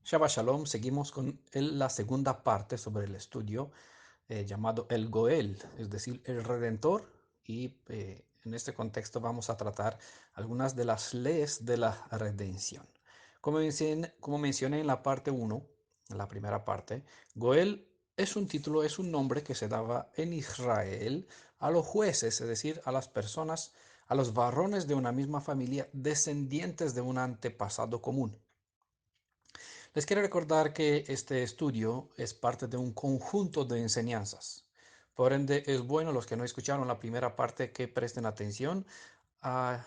Shabbat Shalom, seguimos con la segunda parte sobre el estudio llamado el Goel, es decir, el Redentor, y en este contexto vamos a tratar algunas de las leyes de la redención. Como mencioné en la parte uno, en la primera parte, Goel es un título, es un nombre que se daba en Israel a los jueces, es decir, a las personas, a los varones de una misma familia, descendientes de un antepasado común. Les quiero recordar que este estudio es parte de un conjunto de enseñanzas. Por ende, es bueno los que no escucharon la primera parte que presten atención a,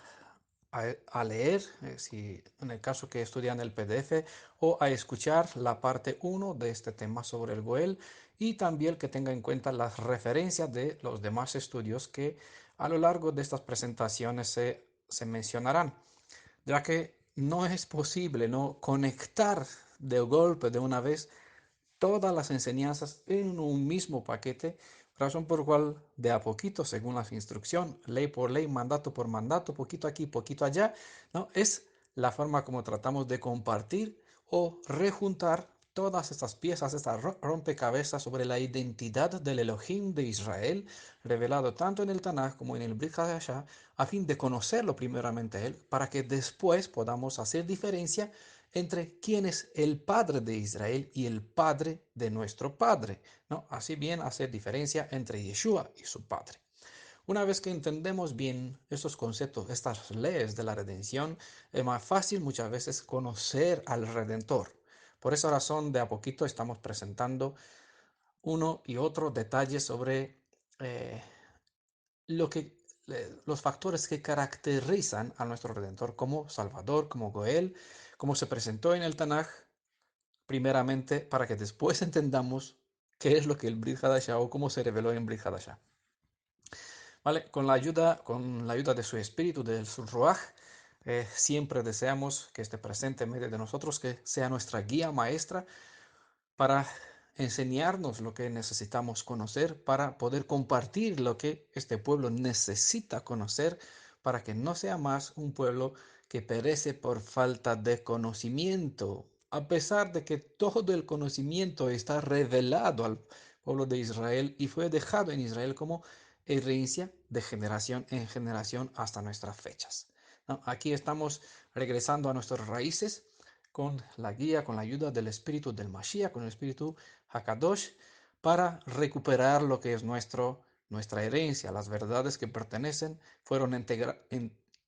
a leer, si en el caso que estudian el PDF, o a escuchar la parte uno de este tema sobre el Goel, y también que tenga en cuenta las referencias de los demás estudios que a lo largo de estas presentaciones se mencionarán, ya que no es posible no conectar de golpe de una vez todas las enseñanzas en un mismo paquete, razón por cual de a poquito, según la instrucción, ley por ley, mandato por mandato, poquito aquí, poquito allá, ¿no? Es la forma como tratamos de compartir o rejuntar todas estas piezas, estas rompecabezas sobre la identidad del Elohim de Israel, revelado tanto en el Tanaj como en el Brit Hadashah, a fin de conocerlo primeramente a él, para que después podamos hacer diferencia entre quién es el Padre de Israel y el Padre de nuestro Padre, ¿no? Así bien hacer diferencia entre Yeshua y su Padre. Una vez que entendemos bien estos conceptos, estas leyes de la redención, es más fácil muchas veces conocer al Redentor. Por esa razón, de a poquito estamos presentando uno y otro detalle sobre eh, lo que, los factores que caracterizan a nuestro Redentor como Salvador, como Goel, como se presentó en el Tanaj, primeramente para que después entendamos qué es lo que el Brit Hadashah o cómo se reveló en Brit Hadashah. ¿Vale? Con la ayuda de su espíritu, del su Ruach, siempre deseamos que esté presente en medio de nosotros, que sea nuestra guía maestra para enseñarnos lo que necesitamos conocer, para poder compartir lo que este pueblo necesita conocer, para que no sea más un pueblo que perece por falta de conocimiento, a pesar de que todo el conocimiento está revelado al pueblo de Israel y fue dejado en Israel como herencia de generación en generación hasta nuestras fechas. ¿No? Aquí estamos regresando a nuestras raíces con la guía, con la ayuda del espíritu del Mashiach, con el espíritu Hakadosh, para recuperar lo que es nuestra herencia, las verdades que fueron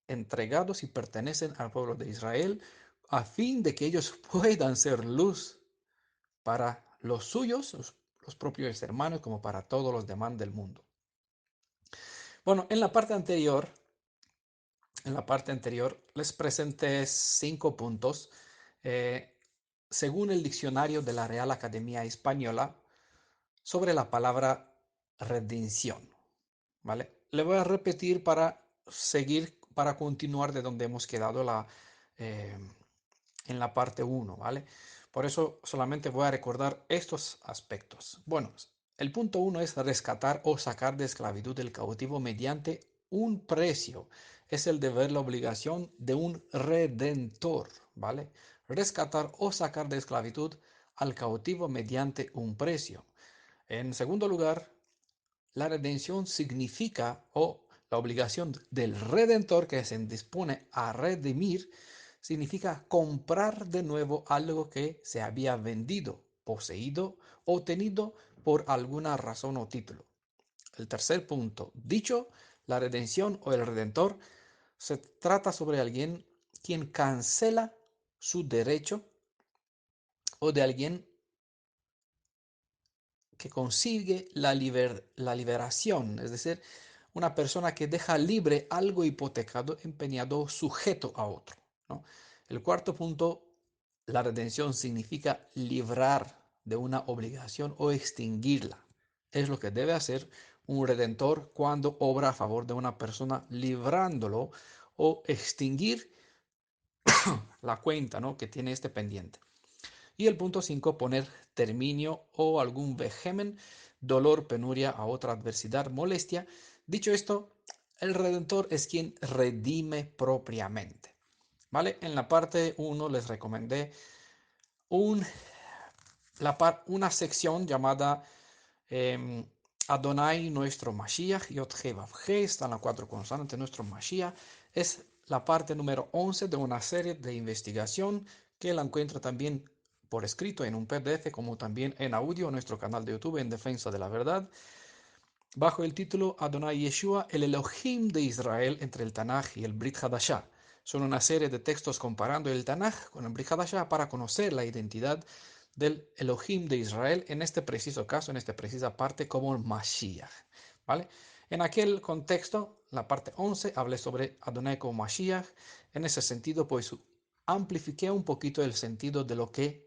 entregados y pertenecen al pueblo de Israel, a fin de que ellos puedan ser luz para los suyos, los propios hermanos, como para todos los demás del mundo. Bueno, en la parte anterior les presenté 5 puntos. eh, Según el diccionario de la Real Academia Española, sobre la palabra redención, ¿vale? Le voy a repetir para seguir, para continuar de donde hemos quedado eh, en la parte uno, ¿vale? Por eso solamente voy a recordar estos aspectos. Bueno, el punto uno es rescatar o sacar de esclavitud el cautivo mediante un precio. Es el deber, la obligación de un redentor, ¿vale? Rescatar o sacar de esclavitud al cautivo mediante un precio. En segundo lugar, la redención significa, o la obligación del redentor que se dispone a redimir, significa comprar de nuevo algo que se había vendido, poseído o tenido por alguna razón o título. El tercer punto, dicho, la redención o el redentor se trata sobre alguien quien cancela su derecho o de alguien que consigue la liberación, es decir, una persona que deja libre algo hipotecado, empeñado, sujeto a otro, ¿no? El cuarto punto, la redención significa librar de una obligación o extinguirla. Es lo que debe hacer un redentor cuando obra a favor de una persona, librándolo o extinguir la cuenta, ¿no?, que tiene este pendiente. Y el punto 5, poner terminio o algún vejemen, dolor, penuria a otra adversidad, molestia. Dicho esto, el redentor es quien redime propiamente. ¿Vale? En la parte uno les recomendé un, una sección llamada eh, Adonai nuestro Mashiach, Yod He Vav He, están las cuatro consonantes, nuestro Mashiach. Es la parte número 11 de una serie de investigación que la encuentra también por escrito en un PDF, como también en audio en nuestro canal de YouTube en Defensa de la Verdad, bajo el título Adonai Yeshua, el Elohim de Israel entre el Tanaj y el Brit Hadashah. Son una serie de textos comparando el Tanaj con el Brit Hadashah para conocer la identidad del Elohim de Israel, en este preciso caso, en esta precisa parte, como el Mashiach. ¿Vale? En aquel contexto, la parte 11, hablé sobre Adonai como Mashiach. En ese sentido, pues amplifiqué un poquito el sentido de lo que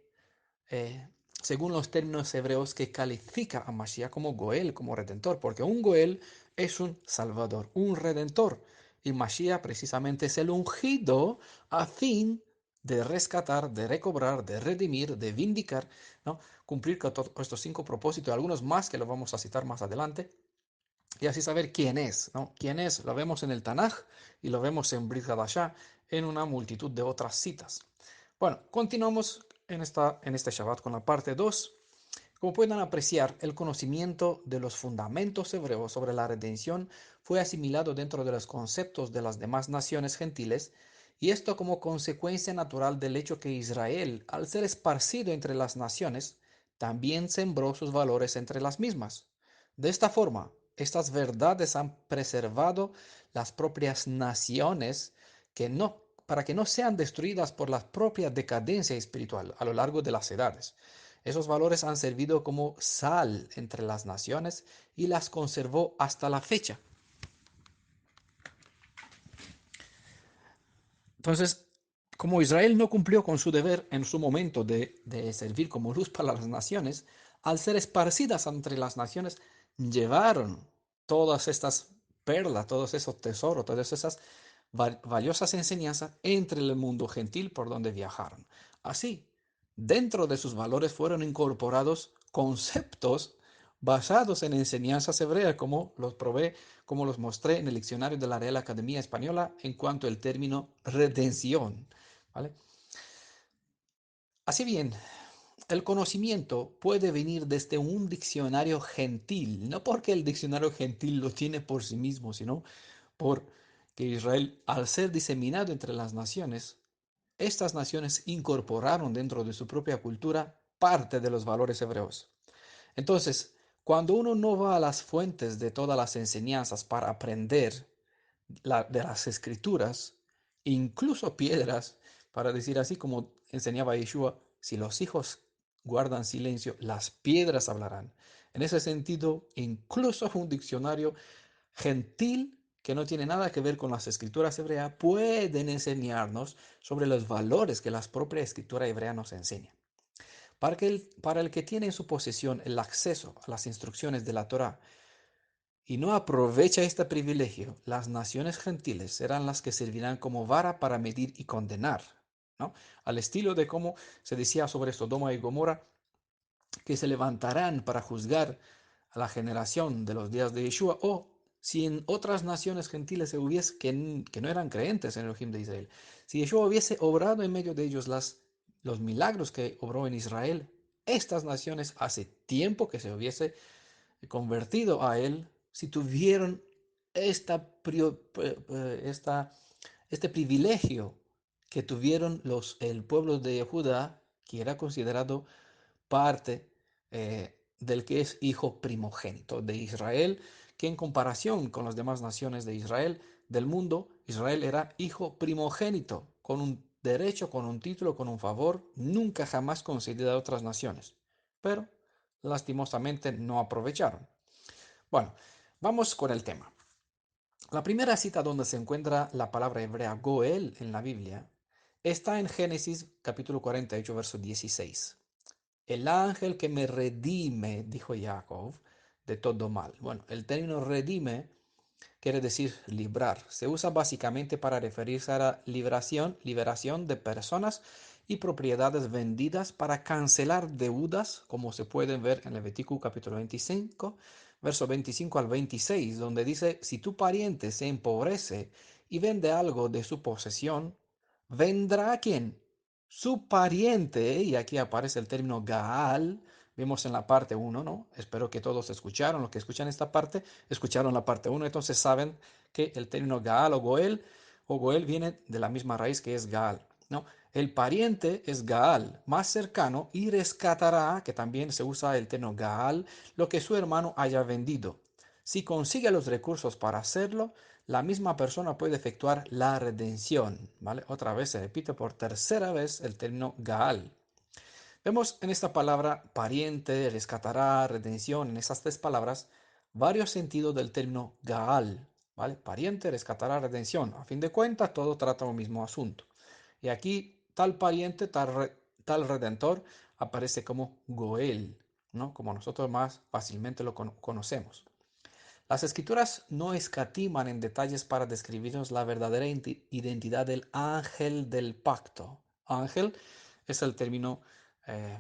según los términos hebreos, que califica a Mashiach como Goel, como redentor, porque un Goel es un salvador, un redentor, y Mashiach precisamente es el ungido a fin de rescatar, de recobrar, de redimir, de vindicar, ¿no? Cumplir con todos estos cinco propósitos, algunos más que lo vamos a citar más adelante, y así saber quién es, ¿no? ¿Quién es? Lo vemos en el Tanaj y lo vemos en Brit Hadashah, en una multitud de otras citas. Bueno, continuamos en este Shabbat con la parte 2. Como pueden apreciar, el conocimiento de los fundamentos hebreos sobre la redención fue asimilado dentro de los conceptos de las demás naciones gentiles, y esto como consecuencia natural del hecho que Israel, al ser esparcido entre las naciones, también sembró sus valores entre las mismas. De esta forma, estas verdades han preservado las propias naciones que no, para que no sean destruidas por la propia decadencia espiritual a lo largo de las edades. Esos valores han servido como sal entre las naciones y las conservó hasta la fecha. Entonces, como Israel no cumplió con su deber en su momento de servir como luz para las naciones, al ser esparcidas entre las naciones, llevaron todas estas perlas, todos esos tesoros, todas esas valiosas enseñanzas entre el mundo gentil por donde viajaron. Así, dentro de sus valores fueron incorporados conceptos basados en enseñanzas hebreas, como los probé, como los mostré en el diccionario de la Real Academia Española en cuanto al término redención. ¿Vale? Así bien, el conocimiento puede venir desde un diccionario gentil, no porque el diccionario gentil lo tiene por sí mismo, sino porque Israel, al ser diseminado entre las naciones, estas naciones incorporaron dentro de su propia cultura parte de los valores hebreos. Entonces, cuando uno no va a las fuentes de todas las enseñanzas para aprender de las escrituras, incluso piedras, para decir así como enseñaba Yeshua, si los hijos guardan silencio, las piedras hablarán. En ese sentido, incluso un diccionario gentil que no tiene nada que ver con las escrituras hebreas pueden enseñarnos sobre los valores que la propia escritura hebrea nos enseña. Para el que tiene en su posesión el acceso a las instrucciones de la Torá y no aprovecha este privilegio, las naciones gentiles serán las que servirán como vara para medir y condenar, ¿no? Al estilo de cómo se decía sobre Sodoma y Gomorra, que se levantarán para juzgar a la generación de los días de Yeshua, o si en otras naciones gentiles se hubiese, que no eran creentes en el Elohim de Israel, si Yeshua hubiese obrado en medio de ellos los milagros que obró en Israel, estas naciones hace tiempo que se hubiese convertido a él si tuvieron esta, este privilegio que tuvieron el pueblo de Judá, que era considerado parte del que es hijo primogénito de Israel, que en comparación con las demás naciones de Israel, del mundo, Israel era hijo primogénito, con un derecho, con un título, con un favor, nunca jamás concedido a otras naciones. Pero lastimosamente no aprovecharon. Bueno, vamos con el tema. La primera cita donde se encuentra la palabra hebrea Goel en la Biblia está en Génesis capítulo 48, verso 16. El ángel que me redime, dijo Jacob, de todo mal. Bueno, el término redime quiere decir librar. Se usa básicamente para referirse a la liberación de personas y propiedades vendidas para cancelar deudas, como se pueden ver en Levítico capítulo 25, verso 25 al 26, donde dice, si tu pariente se empobrece y vende algo de su posesión, ¿vendrá a quién? su pariente, y aquí aparece el término Gaal, vimos en la parte uno, ¿no? Espero que todos escucharon, los que escuchan esta parte, escucharon la parte uno, entonces saben que el término Gaal o Goel viene de la misma raíz que es Gaal, ¿no? El pariente es Gaal, más cercano, y rescatará, que también se usa el término Gaal, lo que su hermano haya vendido. Si consigue los recursos para hacerlo, la misma persona puede efectuar la redención, ¿vale? Otra vez se repite por tercera vez el término Gaal. Vemos en esta palabra pariente, rescatará, redención, en esas tres palabras, varios sentidos del término Gaal, ¿vale? Pariente, rescatará, redención. A fin de cuentas, todo trata un mismo asunto. Y aquí, tal pariente, tal redentor, aparece como Goel, ¿no? Como nosotros más fácilmente lo conocemos. Las escrituras no escatiman en detalles para describirnos la verdadera identidad del ángel del pacto. Ángel es el término eh,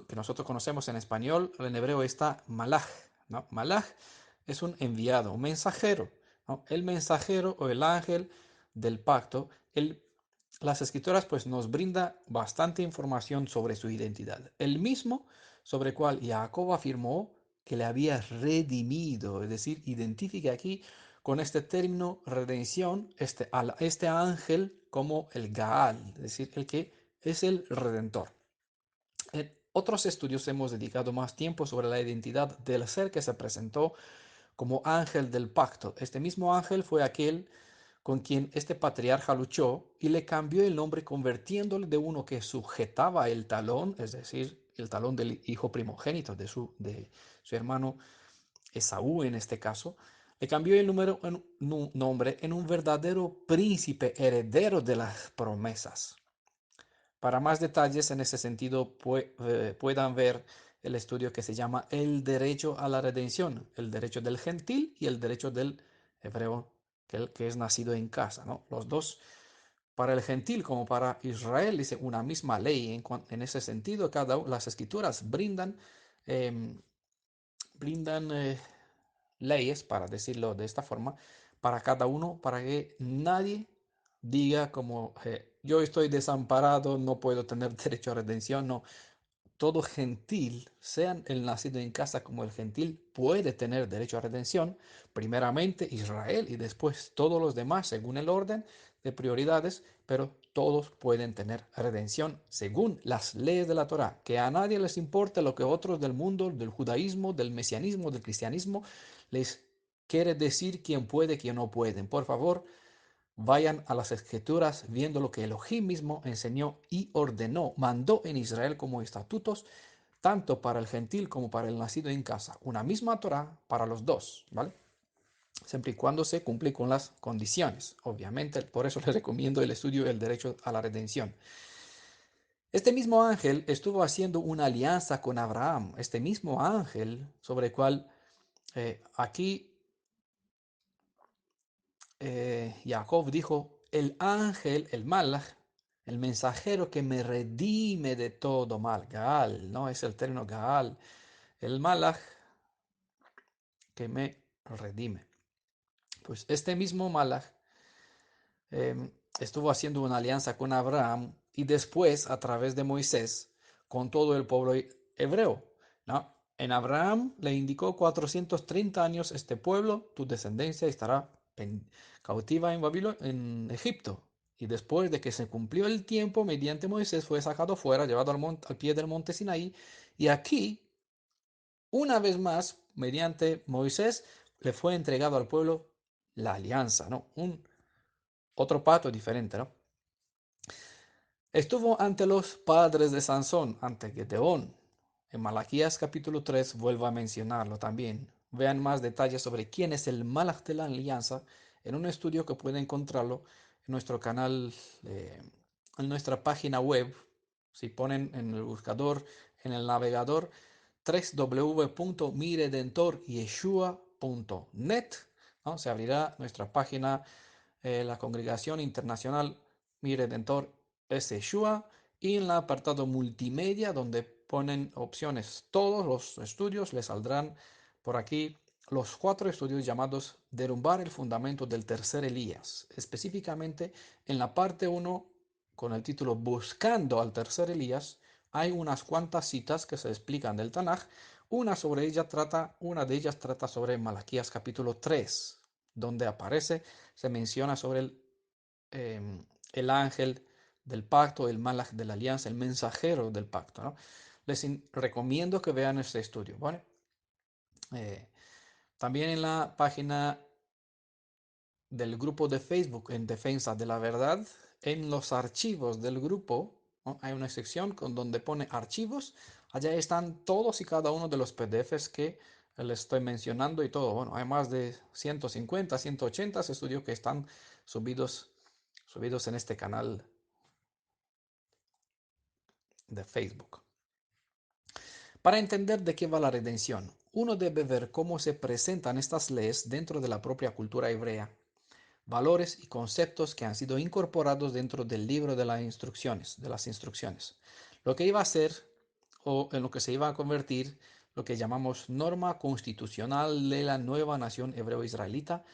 que nosotros conocemos en español, en hebreo está malaj, ¿no? Malaj es un enviado, un mensajero, ¿no? El mensajero o el ángel del pacto. Las escrituras pues nos brinda bastante información sobre su identidad. El mismo sobre el cual Jacob afirmó que le había redimido, es decir, identifica aquí con este término redención, este ángel como el Gaal, es decir, el que es el redentor. En otros estudios hemos dedicado más tiempo sobre la identidad del ser que se presentó como ángel del pacto. Este mismo ángel fue aquel con quien este patriarca luchó y le cambió el nombre convirtiéndole de uno que sujetaba el talón, es decir, el talón del hijo primogénito de su hermano Esaú en este caso, le cambió el nombre en un verdadero príncipe heredero de las promesas. Para más detalles en ese sentido, puedan ver el estudio que se llama El derecho a la redención, el derecho del gentil y el derecho del hebreo que es nacido en casa, ¿no? Los dos, para el gentil como para Israel, dice una misma ley. En ese sentido, las escrituras em, brindan leyes, para decirlo de esta forma, para cada uno, para que nadie diga como yo estoy desamparado, no puedo tener derecho a redención. No, todo gentil, sean el nacido en casa como el gentil, puede tener derecho a redención. Primeramente Israel y después todos los demás según el orden de prioridades, pero todos pueden tener redención según las leyes de la Torá. Que a nadie les importe lo que otros del mundo, del judaísmo, del mesianismo, del cristianismo, les quiere decir quién puede, quién no pueden. Por favor, vayan a las escrituras viendo lo que Elohim mismo enseñó y ordenó, mandó en Israel como estatutos, tanto para el gentil como para el nacido en casa. Una misma Torah para los dos, ¿vale? Siempre y cuando se cumple con las condiciones. Obviamente, por eso les recomiendo el estudio del derecho a la redención. Este mismo ángel estuvo haciendo una alianza con Abraham. Este mismo ángel sobre el cual aquí Jacob dijo, el ángel, el malach, el mensajero que me redime de todo mal. Gaal, ¿no? Es el término Gaal. El malach que me redime. Pues este mismo malach estuvo haciendo una alianza con Abraham y después a través de Moisés con todo el pueblo hebreo, ¿no? En Abraham le indicó 430 años este pueblo, tu descendencia estará cautiva en Babilonia, en Egipto. Y después de que se cumplió el tiempo, mediante Moisés fue sacado fuera, llevado al pie del monte Sinaí. Y aquí, una vez más, mediante Moisés, le fue entregado al pueblo la alianza, ¿no? Otro pacto diferente, ¿no? Estuvo ante los padres de Sansón, ante Gedeón. En Malaquías capítulo 3 vuelvo a mencionarlo también. Vean más detalles sobre quién es el Malach de la Alianza en un estudio que pueden encontrarlo en nuestro canal, en nuestra página web. Si ponen en el buscador, en el navegador, www.miredentoryeshua.net, ¿no? Se abrirá nuestra página, la Congregación Internacional Mi Redentor es Yeshua, y en el apartado multimedia, donde ponen opciones, todos los estudios, les saldrán por aquí los 4 estudios llamados Derrumbar el fundamento del tercer Elías. Específicamente en la parte uno con el título Buscando al tercer Elías, hay unas cuantas citas que se explican del Tanaj. Una de ellas trata sobre Malaquías capítulo 3, donde aparece, se menciona sobre el ángel del pacto, el malach de la alianza, el mensajero del pacto, ¿no? Recomiendo que vean este estudio, ¿vale? Eh, También en la página del grupo de Facebook en Defensa de la Verdad, en los archivos del grupo, ¿no? Hay una sección donde pone archivos. Allá están todos y cada uno de los PDFs que les estoy mencionando y todo. Bueno, hay más de 150, 180 estudios que están subidos en este canal de Facebook. Para entender de qué va la redención, uno debe ver cómo se presentan estas leyes dentro de la propia cultura hebrea, valores y conceptos que han sido incorporados dentro del libro de las instrucciones. Lo que iba a ser, o en lo que se iba a convertir, lo que llamamos norma constitucional de la nueva nación hebreo-israelita,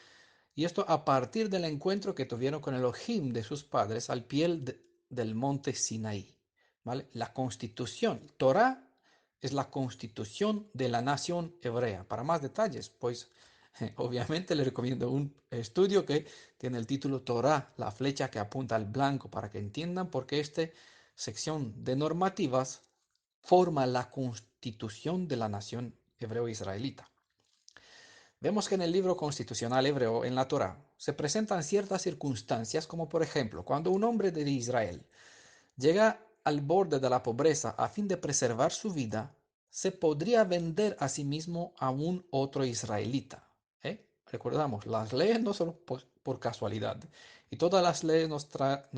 y esto a partir del encuentro que tuvieron con el Elohim de sus padres al pie del monte Sinaí. ¿Vale? La constitución, Torah es la constitución de la nación hebrea. Para más detalles, pues obviamente le recomiendo un estudio que tiene el título Torah, la flecha que apunta al blanco, para que entiendan por qué esta sección de normativas forma la constitución de la nación hebreo-israelita. Vemos que en el libro constitucional hebreo, en la Torá, se presentan ciertas circunstancias, como por ejemplo, cuando un hombre de Israel llega al borde de la pobreza a fin de preservar su vida, se podría vender a sí mismo a un otro israelita. ¿Eh? Recordamos, las leyes no son por casualidad, y todas las leyes nos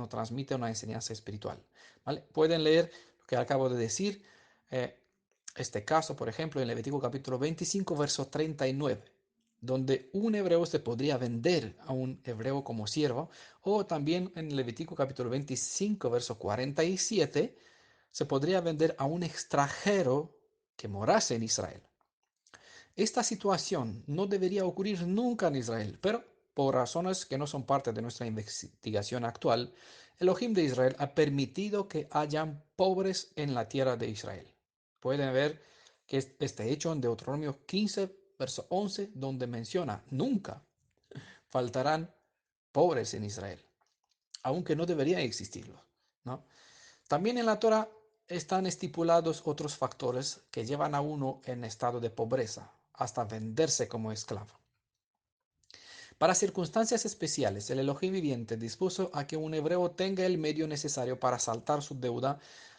transmiten una enseñanza espiritual. ¿Vale? Pueden leer lo que acabo de decir, eh, este caso, por ejemplo, en Levítico capítulo 25, verso 39, donde un hebreo se podría vender a un hebreo como siervo, o también en Levítico capítulo 25, verso 47, se podría vender a un extranjero que morase en Israel. Esta situación no debería ocurrir nunca en Israel, pero por razones que no son parte de nuestra investigación actual, el Elohim de Israel ha permitido que hayan pobres en la tierra de Israel. Pueden ver que este hecho en Deuteronomio 15, verso 11, donde menciona, nunca faltarán pobres en Israel, aunque no debería existirlo, ¿no? También en la Torah están estipulados otros factores que llevan a uno en estado de pobreza, hasta venderse como esclavo. Para circunstancias especiales, el Elohim viviente dispuso a que un hebreo tenga el medio necesario para saltar su deuda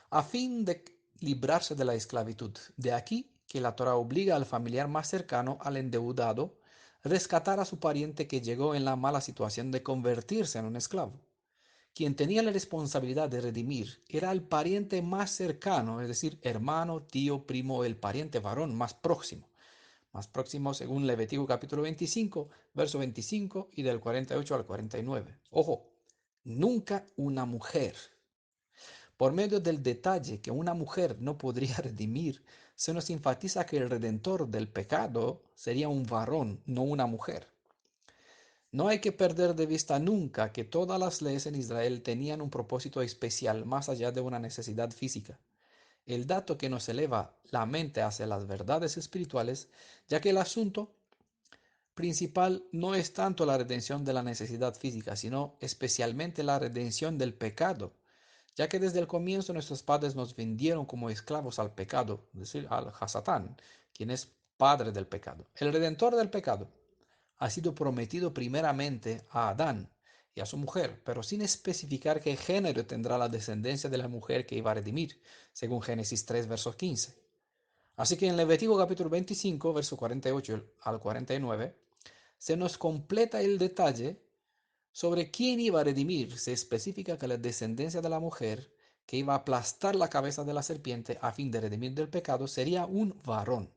a fin de librarse de la esclavitud. De aquí que la Torah obliga al familiar más cercano al endeudado rescatar a su pariente que llegó en la mala situación de convertirse en un esclavo. Quien tenía la responsabilidad de redimir era el pariente más cercano, es decir, hermano, tío, primo, el pariente varón más próximo según Levítico capítulo 25, verso 25 y del 48 al 49. Ojo, nunca una mujer. Por medio del detalle que una mujer no podría redimir, se nos enfatiza que el redentor del pecado sería un varón, no una mujer. No hay que perder de vista nunca que todas las leyes en Israel tenían un propósito especial más allá de una necesidad física. El dato que nos eleva la mente hacia las verdades espirituales, ya que el asunto principal no es tanto la redención de la necesidad física, sino especialmente la redención del pecado, ya que desde el comienzo nuestros padres nos vendieron como esclavos al pecado, es decir, al Hasatán, quien es padre del pecado. El redentor del pecado ha sido prometido primeramente a Adán y a su mujer, pero sin especificar qué género tendrá la descendencia de la mujer que iba a redimir, según Génesis 3, verso 15. Así que en Levítico capítulo 25, verso 48 al 49, se nos completa el detalle sobre quién iba a redimir. Se especifica que la descendencia de la mujer que iba a aplastar la cabeza de la serpiente a fin de redimir del pecado sería un varón.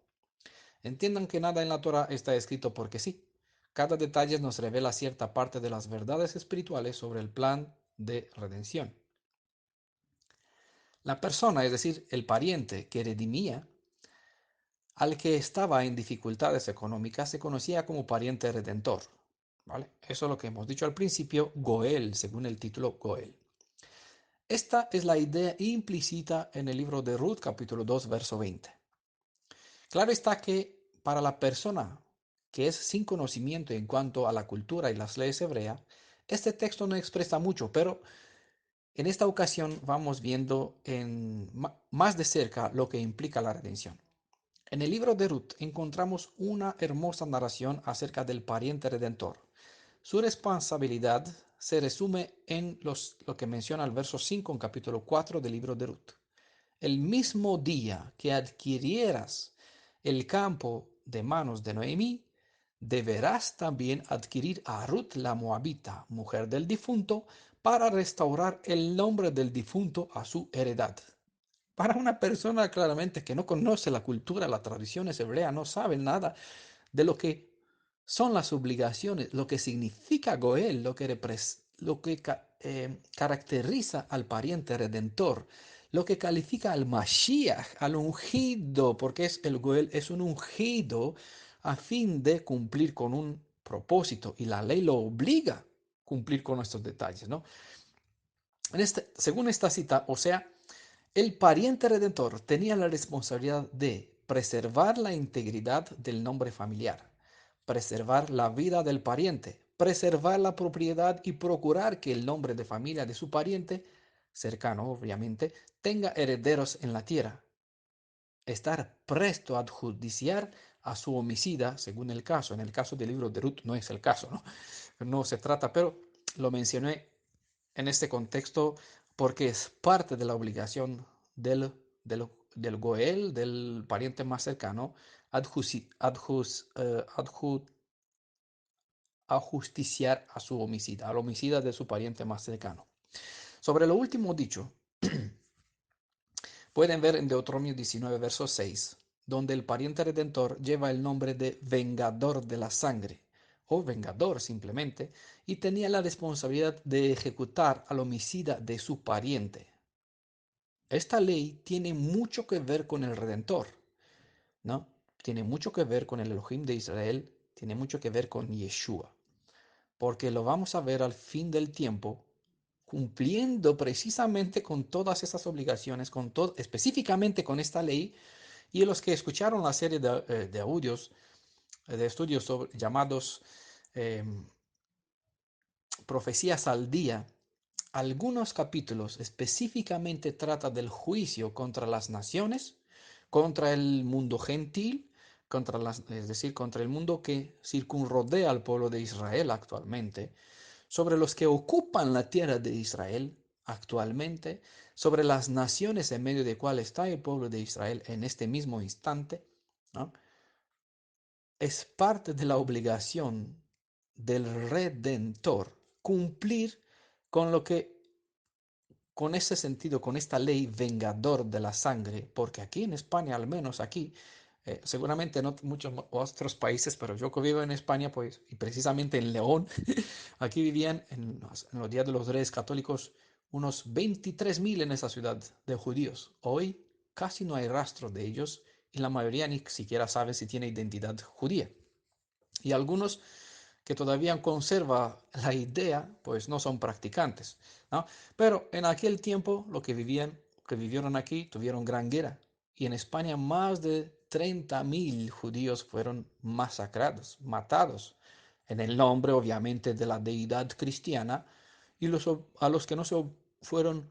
Entiendan que nada en la Torah está escrito porque sí. Cada detalle nos revela cierta parte de las verdades espirituales sobre el plan de redención. La persona, es decir, el pariente que redimía al que estaba en dificultades económicas, se conocía como pariente redentor. ¿Vale? Eso es lo que hemos dicho al principio, Goel, según el título Goel. Esta es la idea implícita en el libro de Ruth, capítulo 2, verso 20. Claro está que para la persona que es sin conocimiento en cuanto a la cultura y las leyes hebreas, este texto no expresa mucho, pero en esta ocasión vamos viendo más de cerca lo que implica la redención. En el libro de Ruth encontramos una hermosa narración acerca del pariente redentor. Su responsabilidad se resume en lo que menciona el verso 5 en capítulo 4 del libro de Ruth. El mismo día que adquirieras el campo de manos de Noemí, deberás también adquirir a Ruth la Moabita, mujer del difunto, para restaurar el nombre del difunto a su heredad. Para una persona claramente que no conoce la cultura, las tradiciones hebreas, no sabe nada de lo que son las obligaciones, lo que significa Goel, lo que caracteriza al pariente redentor, lo que califica al Mashiach, al ungido, porque el Goel es un ungido a fin de cumplir con un propósito y la ley lo obliga a cumplir con estos detalles, ¿no? Según esta cita, o sea, el pariente redentor tenía la responsabilidad de preservar la integridad del nombre familiar, preservar la vida del pariente, preservar la propiedad y procurar que el nombre de familia de su pariente, cercano obviamente, tenga herederos en la tierra, estar presto a judiciar a su homicida según el caso. En el caso del libro de Ruth no es el caso, ¿no? No se trata, pero lo mencioné en este contexto porque es parte de la obligación del Goel, del pariente más cercano, adjusi- adjus- adju- ajusticiar a su homicida, al homicida de su pariente más cercano. Sobre lo último dicho, pueden ver en Deuteronomio 19, verso 6, donde el pariente redentor lleva el nombre de vengador de la sangre, o vengador simplemente, y tenía la responsabilidad de ejecutar al homicida de su pariente. Esta ley tiene mucho que ver con el redentor, ¿no? Tiene mucho que ver con el Elohim de Israel, tiene mucho que ver con Yeshua, porque lo vamos a ver al fin del tiempo cumpliendo precisamente con todas esas obligaciones, específicamente con esta ley. Y los que escucharon la serie de audios, de estudios llamados eh, Profecías al Día, algunos capítulos específicamente trata del juicio contra las naciones, contra el mundo gentil, es decir, contra el mundo que circunrodea al pueblo de Israel actualmente, sobre los que ocupan la tierra de Israel actualmente, sobre las naciones en medio de cuál está el pueblo de Israel en este mismo instante, ¿no? Es parte de la obligación del Redentor cumplir con lo que, con ese sentido, con esta ley vengador de la sangre, porque aquí en España, al menos aquí, seguramente no muchos otros países, pero yo que vivo en España, pues, y precisamente en León, aquí vivían en los días de los Reyes Católicos unos 23.000 en esa ciudad de judíos. Hoy casi no hay rastro de ellos y la mayoría ni siquiera sabe si tiene identidad judía. Y algunos que todavía conserva la idea, pues no son practicantes, ¿no? Pero en aquel tiempo, lo que vivieron aquí, tuvieron gran guerra. Y en España más de 30.000 judíos fueron masacrados, matados, en el nombre, obviamente, de la deidad cristiana, y a los que no se fueron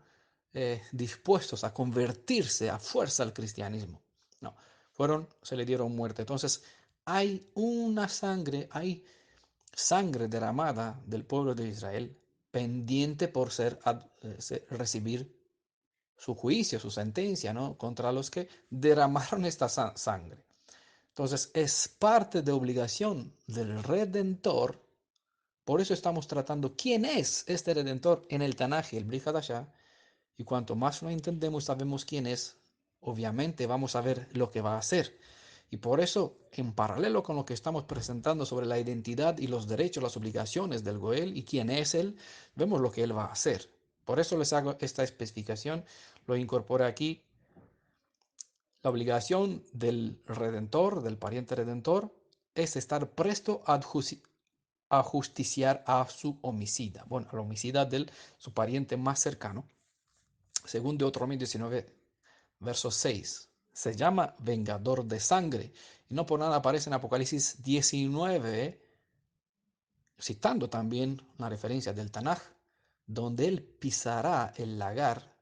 dispuestos a convertirse a fuerza al cristianismo. No, se le dieron muerte. Entonces, hay sangre derramada del pueblo de Israel pendiente por recibir su juicio, su sentencia, ¿no? Contra los que derramaron esta sangre. Entonces, es parte de obligación del Redentor. Por eso estamos tratando quién es este Redentor en el Tanaj, el Brit Hadashah, y cuanto más lo entendemos, sabemos quién es, obviamente vamos a ver lo que va a hacer. Y por eso, en paralelo con lo que estamos presentando sobre la identidad y los derechos, las obligaciones del Goel y quién es él, vemos lo que él va a hacer. Por eso les hago esta especificación, lo incorporé aquí. La obligación del redentor, del pariente redentor, es estar presto a justiciar a su homicida, bueno, al homicida de su pariente más cercano. Según Deuteronomio 19, verso 6. Se llama vengador de sangre. Y no por nada aparece en Apocalipsis 19, citando también la referencia del Tanaj, donde él pisará el lagar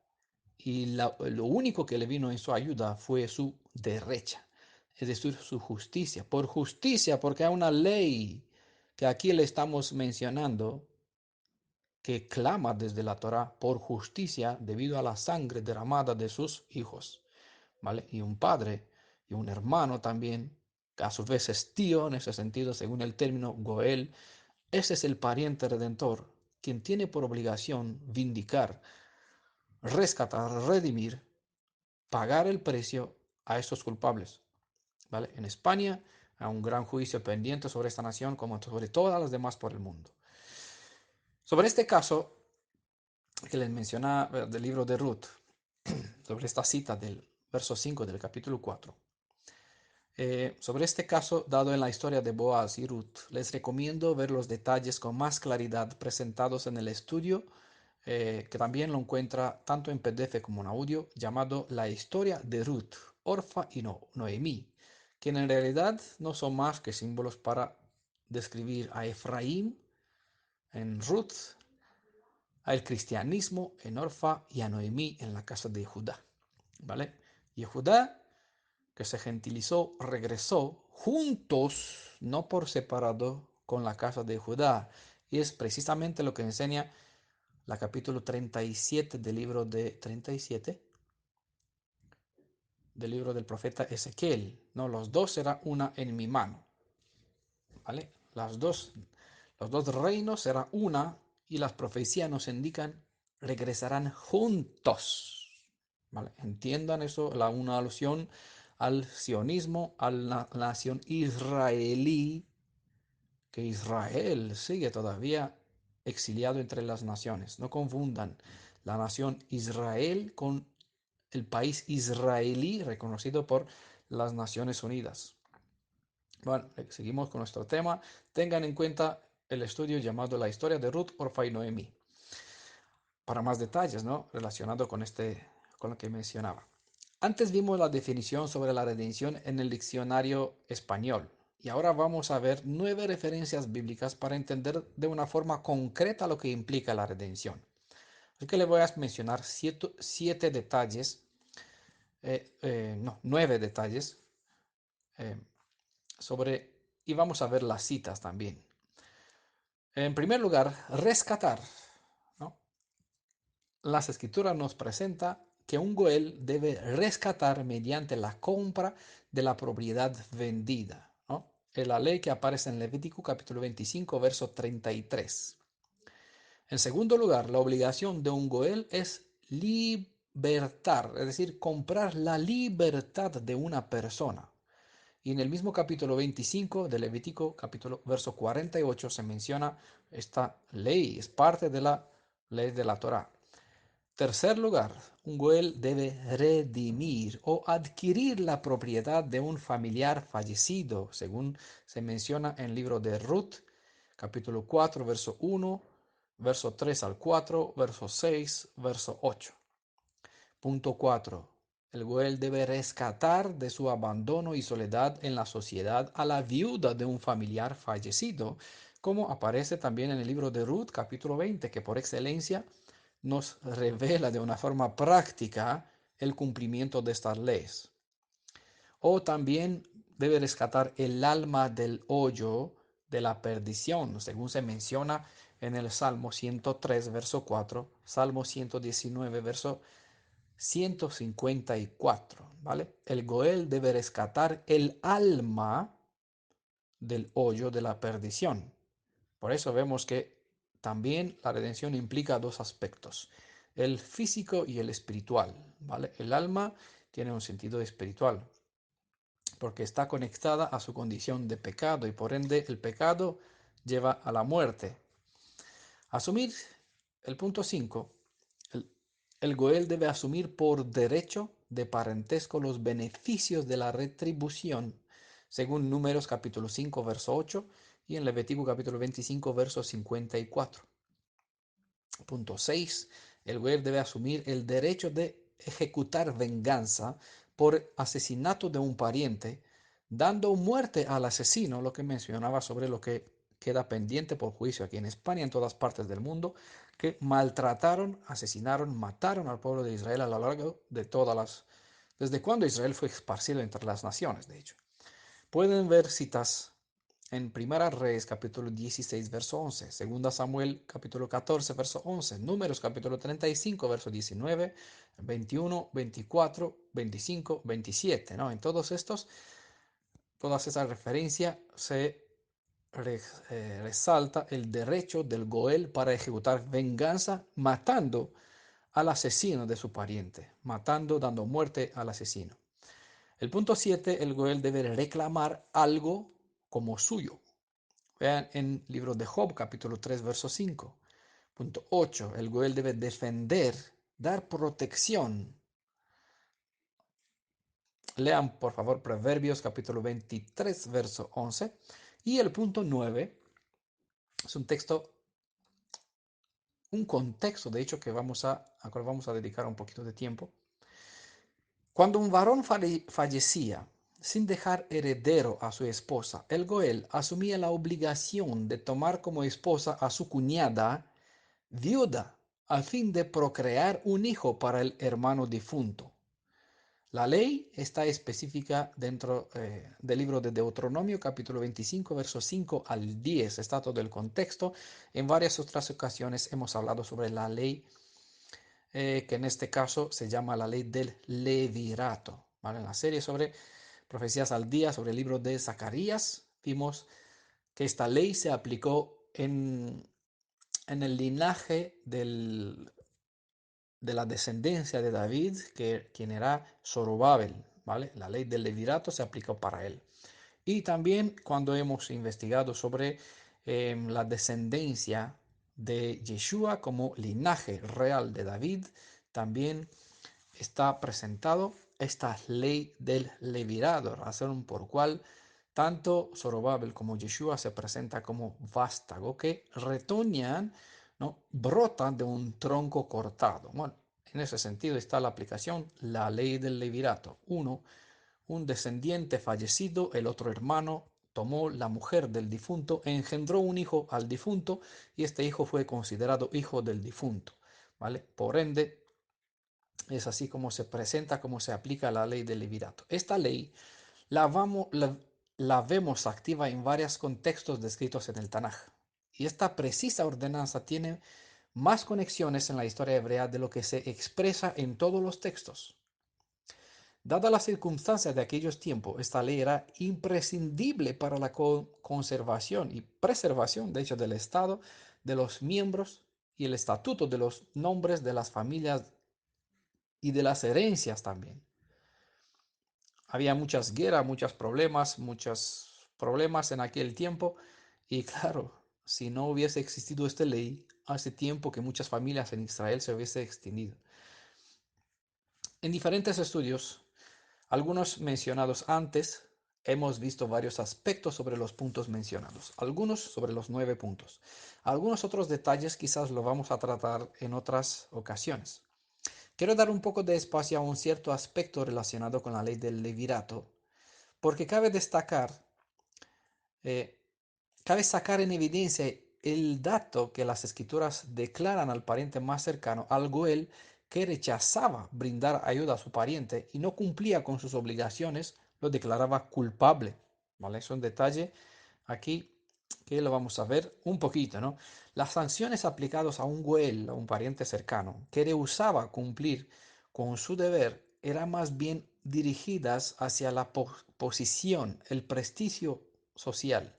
y lo único que le vino en su ayuda fue su derecha, es decir, su justicia. Por justicia, porque hay una ley que aquí le estamos mencionando que clama desde la Torá por justicia debido a la sangre derramada de sus hijos, ¿vale? Y un padre y un hermano también, que a su vez es tío en ese sentido, según el término Goel. Ese es el pariente redentor, quien tiene por obligación vindicar, rescatar, redimir, pagar el precio a estos culpables, ¿vale? En España hay un gran juicio pendiente sobre esta nación, como sobre todas las demás por el mundo. Sobre este caso que les mencionaba del libro de Ruth, sobre esta cita del verso 5 del capítulo 4. Sobre este caso, dado en la historia de Boaz y Ruth, les recomiendo ver los detalles con más claridad presentados en el estudio, que también lo encuentra tanto en PDF como en audio, llamado La historia de Ruth, Orfa y Noemí, que en realidad no son más que símbolos para describir a Efraín en Ruth, al cristianismo en Orfa y a Noemí en la casa de Judá. ¿Vale? Y Judá, que se gentilizó, regresó juntos, no por separado, con la casa de Judá. Y es precisamente lo que enseña la capítulo 37 del libro de 37 del libro del profeta Ezequiel. No, los dos serán una en mi mano. ¿Vale? Los dos reinos serán una y las profecías nos indican regresarán juntos. ¿Vale? Entiendan eso, una alusión al sionismo, a la nación israelí, que Israel sigue todavía exiliado entre las naciones. No confundan la nación Israel con el país israelí reconocido por las Naciones Unidas. Bueno, seguimos con nuestro tema. Tengan en cuenta el estudio llamado La historia de Ruth, Orfa y Noemí, para más detalles, ¿no? Relacionado con lo que mencionaba. Antes vimos la definición sobre la redención en el diccionario español y ahora vamos a ver 9 referencias bíblicas para entender de una forma concreta lo que implica la redención. Así que le voy a mencionar 7 detalles, no, 9 detalles eh, sobre, y vamos a ver las citas también. En primer lugar, rescatar, ¿no? Las escrituras nos presenta que un goel debe rescatar mediante la compra de la propiedad vendida, ¿no? Es la ley que aparece en Levítico capítulo 25, verso 33. En segundo lugar, la obligación de un goel es libertar, es decir, comprar la libertad de una persona. Y en el mismo capítulo 25 de Levítico, capítulo verso 48, se menciona esta ley, es parte de la ley de la Torá. Tercer lugar, un goel debe redimir o adquirir la propiedad de un familiar fallecido, según se menciona en el libro de Ruth, capítulo 4, verso 1, verso 3 al 4, verso 6, verso 8. Punto 4. El goel debe rescatar de su abandono y soledad en la sociedad a la viuda de un familiar fallecido, como aparece también en el libro de Ruth, capítulo 20, que por excelencia nos revela de una forma práctica el cumplimiento de estas leyes. O también debe rescatar el alma del hoyo de la perdición, según se menciona en el Salmo 103, verso 4, Salmo 119, verso 154, ¿vale? El Goel debe rescatar el alma del hoyo de la perdición. Por eso vemos que también la redención implica dos aspectos, el físico y el espiritual, ¿vale? El alma tiene un sentido espiritual porque está conectada a su condición de pecado y por ende el pecado lleva a la muerte. Asumir el punto 5, el, el Goel debe asumir por derecho de parentesco los beneficios de la retribución, según Números capítulo 5, verso 8 y en Levítico capítulo 25, verso 54. Punto 6. El Goel debe asumir el derecho de ejecutar venganza por asesinato de un pariente, dando muerte al asesino, lo que mencionaba sobre lo que queda pendiente por juicio aquí en España, en todas partes del mundo, que maltrataron, asesinaron, mataron al pueblo de Israel a lo largo de todas las... desde cuando Israel fue esparcido entre las naciones, de hecho. Pueden ver citas en Primera Reyes capítulo 16 verso 11, Segunda Samuel capítulo 14 verso 11, Números capítulo 35 verso 19, 21, 24, 25, 27, ¿no? En todos estos, todas esas referencias se resalta el derecho del Goel para ejecutar venganza matando al asesino de su pariente, matando, dando muerte al asesino. El punto 7, el Goel debe reclamar algo como suyo. Vean en el libro de Job, capítulo 3, verso 5. Punto 8, el Goel debe defender, dar protección. Lean, por favor, Proverbios, capítulo 23, verso 11. Y el punto 9 es un texto, un contexto, de hecho, que a cual vamos a dedicar un poquito de tiempo. Cuando un varón fallecía sin dejar heredero a su esposa, el Goel asumía la obligación de tomar como esposa a su cuñada viuda a fin de procrear un hijo para el hermano difunto. La ley está específica dentro del libro de Deuteronomio, capítulo 25, versos 5 al 10. Está todo el contexto. En varias otras ocasiones hemos hablado sobre la ley que en este caso se llama la ley del levirato. ¿Vale? En la serie sobre profecías al día, sobre el libro de Zacarías, vimos que esta ley se aplicó en el linaje de la descendencia de David, quien era Zorobabel, ¿vale? La ley del levirato se aplicó para él. Y también cuando hemos investigado sobre la descendencia de Yeshua como linaje real de David, también está presentado esta ley del levirado, razón por cual tanto Zorobabel como Yeshua se presenta como vástago, que retoñan, ¿no? Brotan de un tronco cortado. Bueno, en ese sentido está la aplicación, la ley del levirato. Uno, un descendiente fallecido, el otro hermano tomó la mujer del difunto, engendró un hijo al difunto y este hijo fue considerado hijo del difunto, ¿vale? Por ende, es así como se presenta, como se aplica la ley del levirato. Esta ley la, la vemos activa en varios contextos descritos en el Tanaj. Y esta precisa ordenanza tiene más conexiones en la historia hebrea de lo que se expresa en todos los textos. Dada las circunstancias de aquellos tiempos, esta ley era imprescindible para la conservación y preservación, de hecho, del Estado, de los miembros y el estatuto de los nombres de las familias y de las herencias también. Había muchas guerras, muchos problemas en aquel tiempo y claro, si no hubiese existido esta ley, hace tiempo que muchas familias en Israel se hubiese extinguido. En diferentes estudios, algunos mencionados antes, hemos visto varios aspectos sobre los puntos mencionados, algunos sobre los 9 puntos. Algunos otros detalles quizás lo vamos a tratar en otras ocasiones. Quiero dar un poco de espacio a un cierto aspecto relacionado con la ley del levirato, porque eh, cabe sacar en evidencia el dato que las escrituras declaran al pariente más cercano, al Goel, que rechazaba brindar ayuda a su pariente y no cumplía con sus obligaciones, lo declaraba culpable. ¿Vale? Es un detalle aquí que lo vamos a ver un poquito, ¿no? Las sanciones aplicadas a un Goel, a un pariente cercano, que rehusaba cumplir con su deber, eran más bien dirigidas hacia la posición, el prestigio social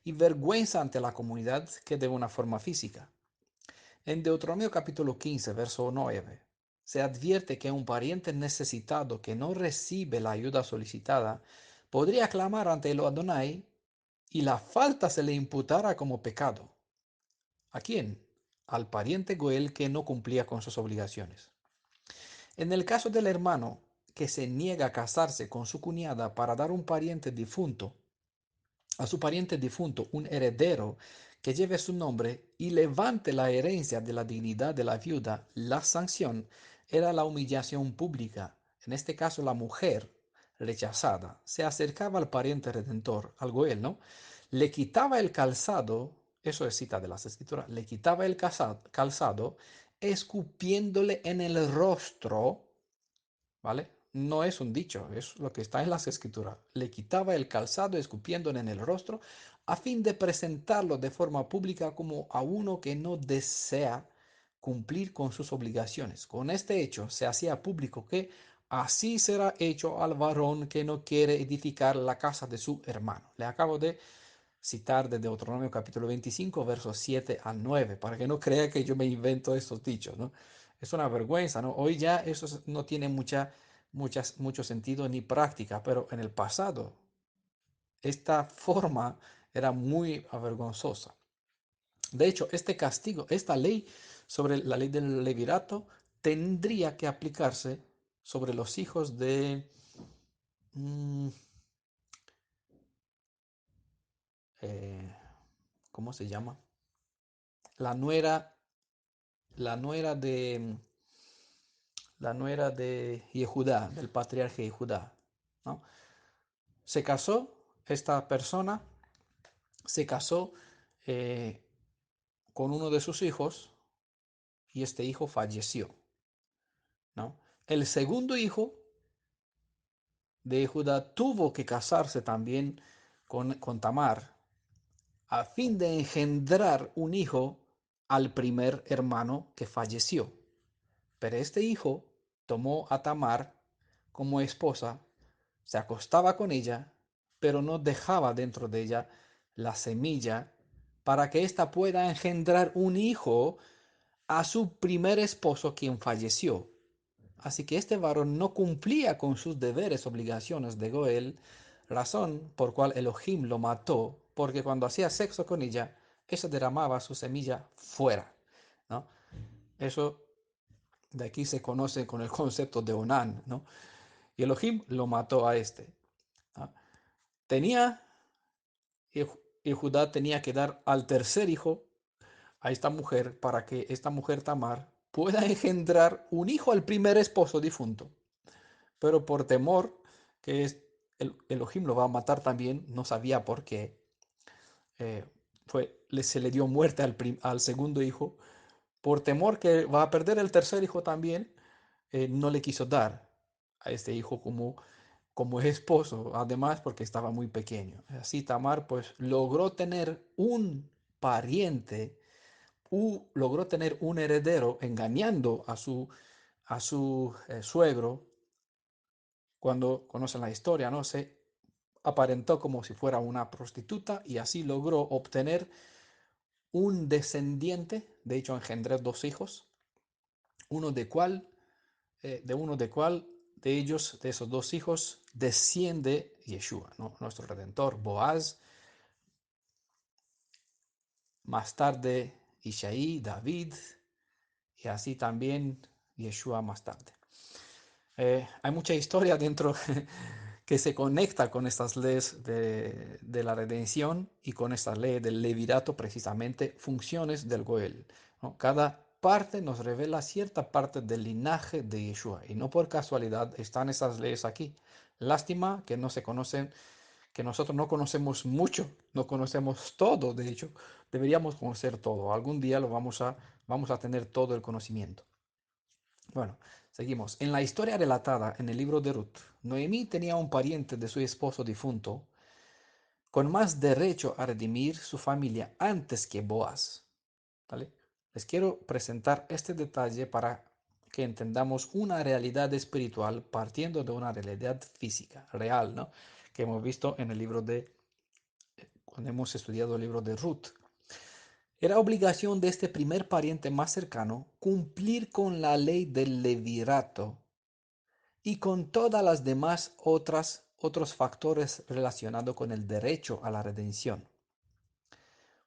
y vergüenza ante la comunidad que de una forma física. En Deuteronomio capítulo 15, verso 9, se advierte que un pariente necesitado que no recibe la ayuda solicitada podría clamar ante el Adonai y la falta se le imputara como pecado. ¿A quién? Al pariente Goel que no cumplía con sus obligaciones. En el caso del hermano que se niega a casarse con su cuñada para dar a su pariente difunto un heredero que lleve su nombre y levante la herencia de la dignidad de la viuda, la sanción era la humillación pública. En este caso, la mujer rechazada se acercaba al pariente redentor, al Goel, ¿no? Le quitaba el calzado, eso es cita de las escrituras, le quitaba el calzado escupiéndole en el rostro, ¿vale? No es un dicho, es lo que está en las escrituras. Le quitaba el calzado escupiéndole en el rostro a fin de presentarlo de forma pública como a uno que no desea cumplir con sus obligaciones. Con este hecho se hacía público que así será hecho al varón que no quiere edificar la casa de su hermano. Le acabo de citar de Deuteronomio capítulo 25, versos 7 al 9, para que no crea que yo me invento estos dichos, ¿no? Es una vergüenza, ¿no? Hoy ya eso no tiene mucho sentido ni práctica, pero en el pasado esta forma era muy avergonzosa. De hecho, este castigo, esta ley sobre la ley del levirato, tendría que aplicarse sobre los hijos de, mm, eh, ¿cómo se llama? La nuera, la nuera de, la nuera de Yehudá, del patriarca Yehudá, ¿no? Se casó, esta persona se casó eh, con uno de sus hijos y este hijo falleció, ¿no? El segundo hijo de Judá tuvo que casarse también con Tamar a fin de engendrar un hijo al primer hermano que falleció. Pero este hijo tomó a Tamar como esposa, se acostaba con ella, pero no dejaba dentro de ella la semilla para que ésta pueda engendrar un hijo a su primer esposo quien falleció. Así que este varón no cumplía con sus deberes, obligaciones de Goel, razón por cual Elohim lo mató, porque cuando hacía sexo con ella, ella derramaba su semilla fuera, ¿no? Eso de aquí se conoce con el concepto de Onán, ¿no? Y Elohim lo mató a este, ¿no? Tenía, y Judá tenía que dar al tercer hijo a esta mujer para que esta mujer Tamar pueda engendrar un hijo al primer esposo difunto. Pero por temor que el Elohim lo va a matar también, no sabía por qué, eh, se le dio muerte al segundo hijo, por temor que va a perder el tercer hijo también, no le quiso dar a este hijo como esposo, además porque estaba muy pequeño. Así Tamar pues logró tener un pariente, logró tener un heredero engañando a su suegro. Cuando conocen la historia, ¿no? Se aparentó como si fuera una prostituta y así logró obtener un descendiente. De hecho engendré dos hijos, uno de cual, de ellos, de esos dos hijos, desciende Yeshua, ¿no? Nuestro Redentor, Boaz, más tarde Isaí, David, y así también Yeshua más tarde. Hay mucha historia dentro que se conecta con estas leyes de la redención y con esta ley del levirato, precisamente funciones del Goel, ¿no? Cada parte nos revela cierta parte del linaje de Yeshua y no por casualidad están esas leyes aquí. Lástima que no se conocen, que nosotros no conocemos mucho, no conocemos todo, de hecho, deberíamos conocer todo. Algún día vamos a tener todo el conocimiento. Bueno, seguimos. En la historia relatada en el libro de Ruth, Noemí tenía un pariente de su esposo difunto con más derecho a redimir su familia antes que Boaz. ¿Vale? Les quiero presentar este detalle para que entendamos una realidad espiritual partiendo de una realidad física, real, ¿no? Que hemos visto en el libro cuando hemos estudiado el libro de Ruth. Era obligación de este primer pariente más cercano cumplir con la ley del levirato y con todas las demás otros factores relacionados con el derecho a la redención.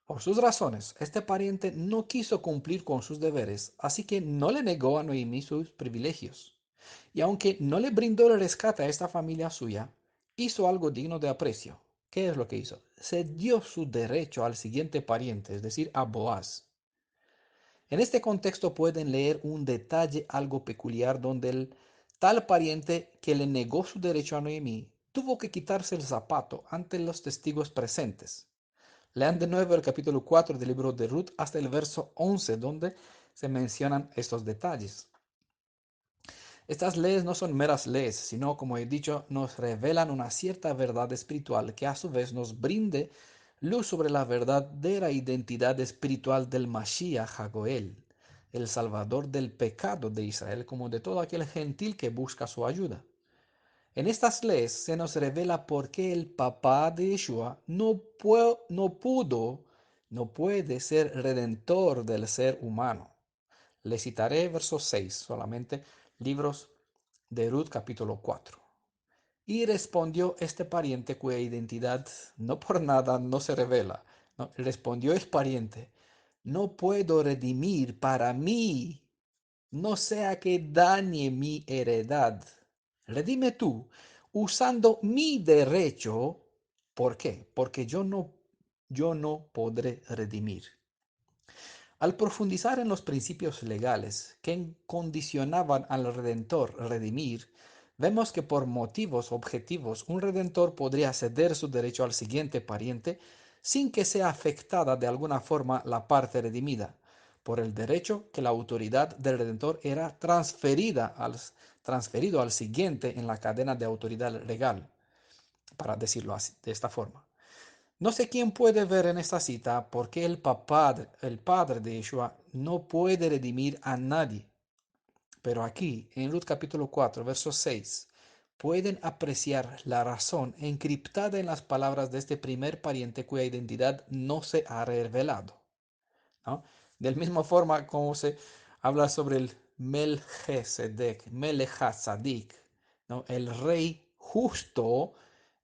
Por sus razones, este pariente no quiso cumplir con sus deberes, así que no le negó a Noemí sus privilegios. Y aunque no le brindó el rescate a esta familia suya, hizo algo digno de aprecio, ¿Qué es lo que hizo? Se dio su derecho al siguiente pariente, es decir, a Boaz. En este contexto pueden leer un detalle algo peculiar donde el tal pariente que le negó su derecho a Noemí tuvo que quitarse el zapato ante los testigos presentes. Lean de nuevo el capítulo 4 del libro de Ruth hasta el verso 11, donde se mencionan estos detalles. Estas leyes no son meras leyes, sino, como he dicho, nos revelan una cierta verdad espiritual que a su vez nos brinde luz sobre la verdadera identidad espiritual del Mashiach Hagoel, el Salvador del pecado de Israel, como de todo aquel gentil que busca su ayuda. En estas leyes se nos revela por qué el papá de Yeshua no puede ser redentor del ser humano. Le citaré verso 6 solamente, libros de Ruth capítulo 4. Y respondió este pariente cuya identidad no por nada no se revela. ¿No? Respondió el pariente, no puedo redimir para mí, no sea que dañe mi heredad. Redime tú, usando mi derecho. ¿Por qué? Porque yo no podré redimir. Al profundizar en los principios legales que condicionaban al redentor redimir, vemos que por motivos objetivos un redentor podría ceder su derecho al siguiente pariente sin que sea afectada de alguna forma la parte redimida, por el derecho que la autoridad del redentor era transferido al siguiente en la cadena de autoridad legal, para decirlo así, de esta forma. No sé quién puede ver en esta cita por qué el padre de Yeshua no puede redimir a nadie. Pero aquí, en Ruth capítulo 4, verso 6, pueden apreciar la razón encriptada en las palabras de este primer pariente cuya identidad no se ha revelado. ¿No? De la misma forma como se habla sobre el Melchizedek, Melechazedek, ¿no? El rey justo,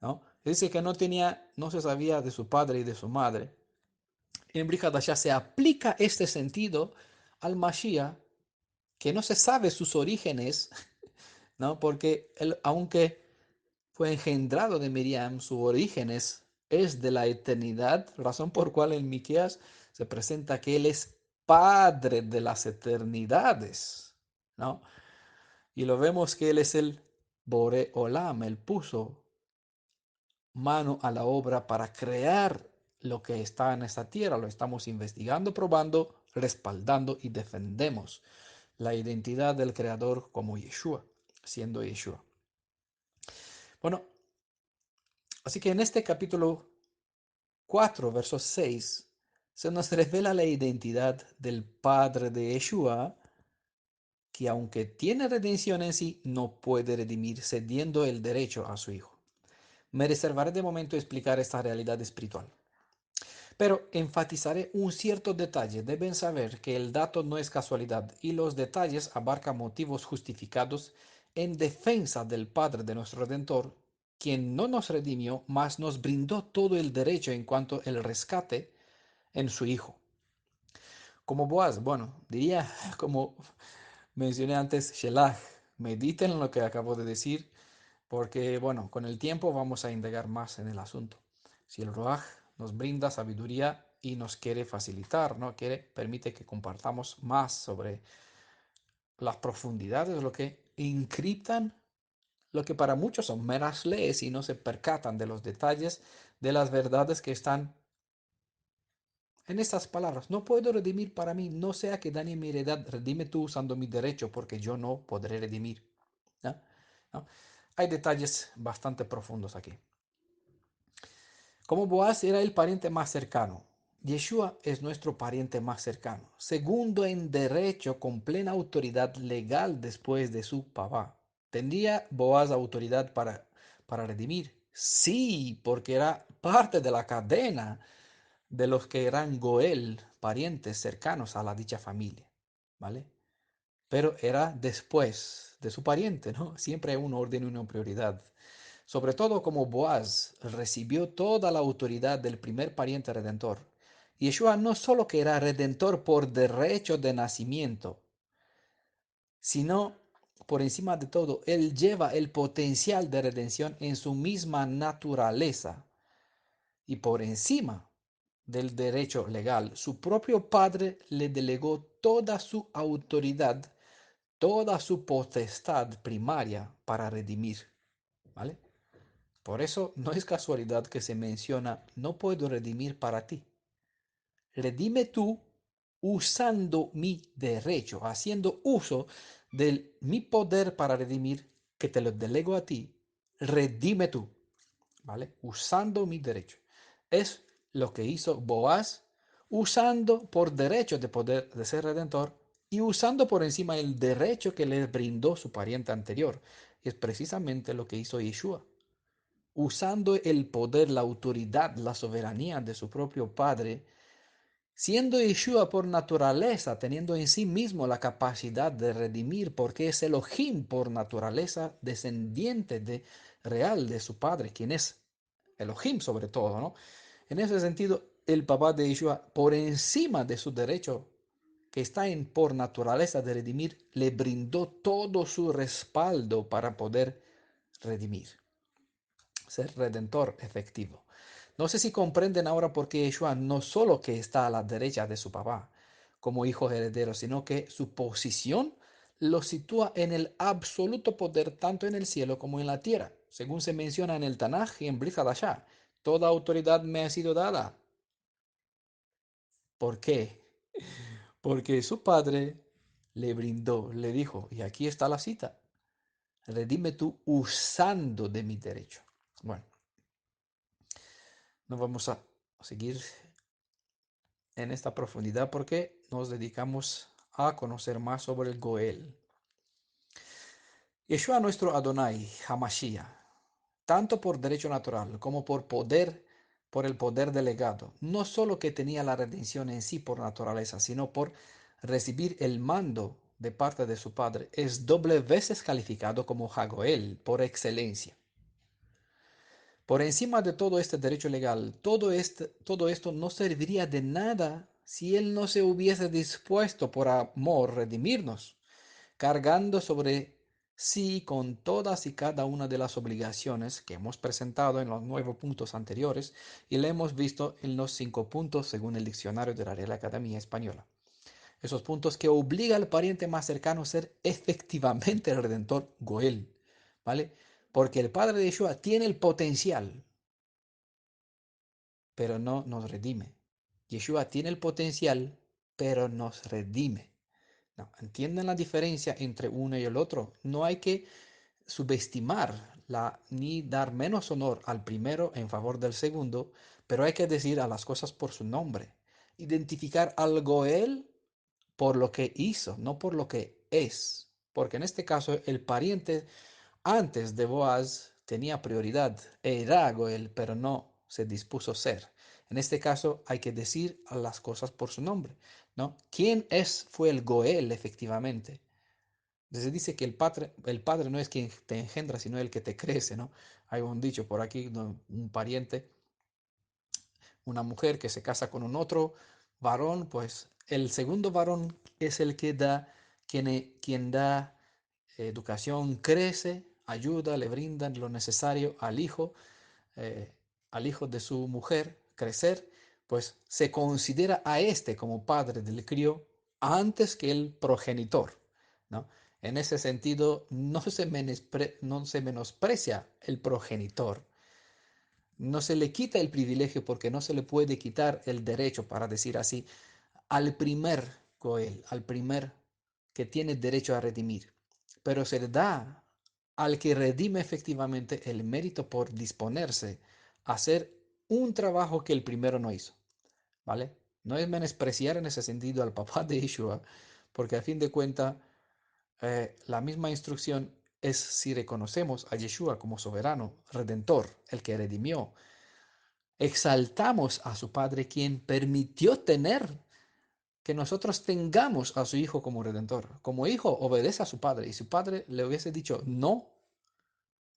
¿no? Dice que no se sabía de su padre y de su madre. En Brit Hadashah se aplica este sentido al Mashiach, que no se sabe sus orígenes, ¿no? Porque él, aunque fue engendrado de Miriam, sus orígenes es de la eternidad, razón por cual en Miqueas se presenta que él es padre de las eternidades, ¿no? Y lo vemos que él es el Bore Olam, él puso mano a la obra para crear lo que está en esta tierra, lo estamos investigando, probando, respaldando y defendemos la identidad del creador como Yeshua, siendo Yeshua. Bueno, así que en este capítulo 4 verso 6 se nos revela la identidad del padre de Yeshua, que aunque tiene redención en sí, no puede redimir cediendo el derecho a su hijo. Me reservaré de momento explicar esta realidad espiritual. Pero enfatizaré un cierto detalle. Deben saber que el dato no es casualidad y los detalles abarcan motivos justificados en defensa del Padre de nuestro Redentor, quien no nos redimió, mas nos brindó todo el derecho en cuanto el rescate en su Hijo. Como Boaz, bueno, diría como mencioné antes, Shelah, mediten en lo que acabo de decir, porque bueno, con el tiempo vamos a indagar más en el asunto. Si el Ruach nos brinda sabiduría y nos quiere facilitar, ¿no? Permite que compartamos más sobre las profundidades, lo que encriptan, lo que para muchos son meras leyes y no se percatan de los detalles de las verdades que están en estas palabras. No puedo redimir para mí, no sea que dañe mi heredad, redime tú usando mi derecho, porque yo no podré redimir. ¿No? ¿No? Hay detalles bastante profundos aquí. Como Boaz era el pariente más cercano, Yeshua es nuestro pariente más cercano, segundo en derecho con plena autoridad legal después de su papá. ¿Tendría Boaz autoridad para redimir? Sí, porque era parte de la cadena de los que eran Goel, parientes cercanos a la dicha familia, ¿vale? Pero era después de su pariente, ¿no? Siempre hay un orden y una prioridad. Sobre todo como Boaz recibió toda la autoridad del primer pariente redentor. Yeshua no solo que era redentor por derecho de nacimiento, sino por encima de todo, él lleva el potencial de redención en su misma naturaleza. y por encima del derecho legal, su propio padre le delegó toda su autoridad, toda su potestad primaria para redimir, ¿vale? Por eso no es casualidad que se menciona, no puedo redimir para ti. Redime tú usando mi derecho, haciendo uso de mi poder para redimir, que te lo delego a ti. Redime tú, ¿vale? Usando mi derecho. Es lo que hizo Boaz, usando por derecho de poder de ser redentor y usando por encima el derecho que le brindó su pariente anterior. Es precisamente lo que hizo Yeshua, usando el poder, la autoridad, la soberanía de su propio Padre, siendo Yeshua por naturaleza, teniendo en sí mismo la capacidad de redimir, porque es Elohim por naturaleza, descendiente de, real de su Padre, quien es Elohim sobre todo, ¿no? En ese sentido, el papá de Yeshua, por encima de su derecho, que está en por naturaleza de redimir, le brindó todo su respaldo para poder redimir, ser redentor efectivo. No sé si comprenden ahora por qué Yeshua no solo que está a la derecha de su papá como hijo heredero, sino que su posición lo sitúa en el absoluto poder tanto en el cielo como en la tierra, según se menciona en el Tanaj y en Brit Hadashah. Toda autoridad me ha sido dada. ¿Por qué? Porque su padre le brindó, le dijo, y aquí está la cita, redime tú usando de mi derecho. Bueno, no vamos a seguir en esta profundidad porque nos dedicamos a conocer más sobre el Goel. Yeshua nuestro Adonai, Hamashiach, tanto por derecho natural como por poder, por el poder delegado, no solo que tenía la redención en sí por naturaleza, sino por recibir el mando de parte de su Padre, es doble veces calificado como Hagoel por excelencia. Por encima de todo este derecho legal, todo esto no serviría de nada si Él no se hubiese dispuesto por amor redimirnos, cargando sobre sí con todas y cada una de las obligaciones que hemos presentado en los 9 puntos anteriores y le hemos visto en los 5 puntos según el diccionario de la Real Academia Española. Esos puntos que obliga al pariente más cercano a ser efectivamente el redentor Goel, ¿vale? Porque el padre de Yeshua tiene el potencial, pero no nos redime. Yeshua tiene el potencial, pero nos redime. No, ¿entienden la diferencia entre uno y el otro? No hay que subestimar ni dar menos honor al primero en favor del segundo, pero hay que decir a las cosas por su nombre. Identificar al Goel por lo que hizo, no por lo que es. Porque en este caso el pariente antes de Boaz tenía prioridad, era Goel, pero no se dispuso a ser. En este caso hay que decir a las cosas por su nombre, ¿no? ¿Quién fue el Goel efectivamente? Se dice que el padre no es quien te engendra, sino el que te crece, ¿no? Hay un dicho por aquí, un pariente, una mujer que se casa con un otro varón, pues el segundo varón es el que da, quien da educación, crece, ayuda, le brindan lo necesario eh, al hijo de su mujer crecer, pues se considera a este como padre del crío antes que el progenitor, ¿no? En ese sentido, no se menosprecia el progenitor, no se le quita el privilegio porque no se le puede quitar el derecho, para decir así, al primer Goel, al primer que tiene derecho a redimir. Pero se le da al que redime efectivamente el mérito por disponerse a hacer un trabajo que el primero no hizo, ¿vale? No es menospreciar en ese sentido al papá de Yeshua, porque a fin de cuentas la misma instrucción es si reconocemos a Yeshua como soberano, redentor, el que redimió, exaltamos a su Padre quien permitió tener que nosotros tengamos a su Hijo como redentor. Como hijo obedece a su Padre y su Padre le hubiese dicho no,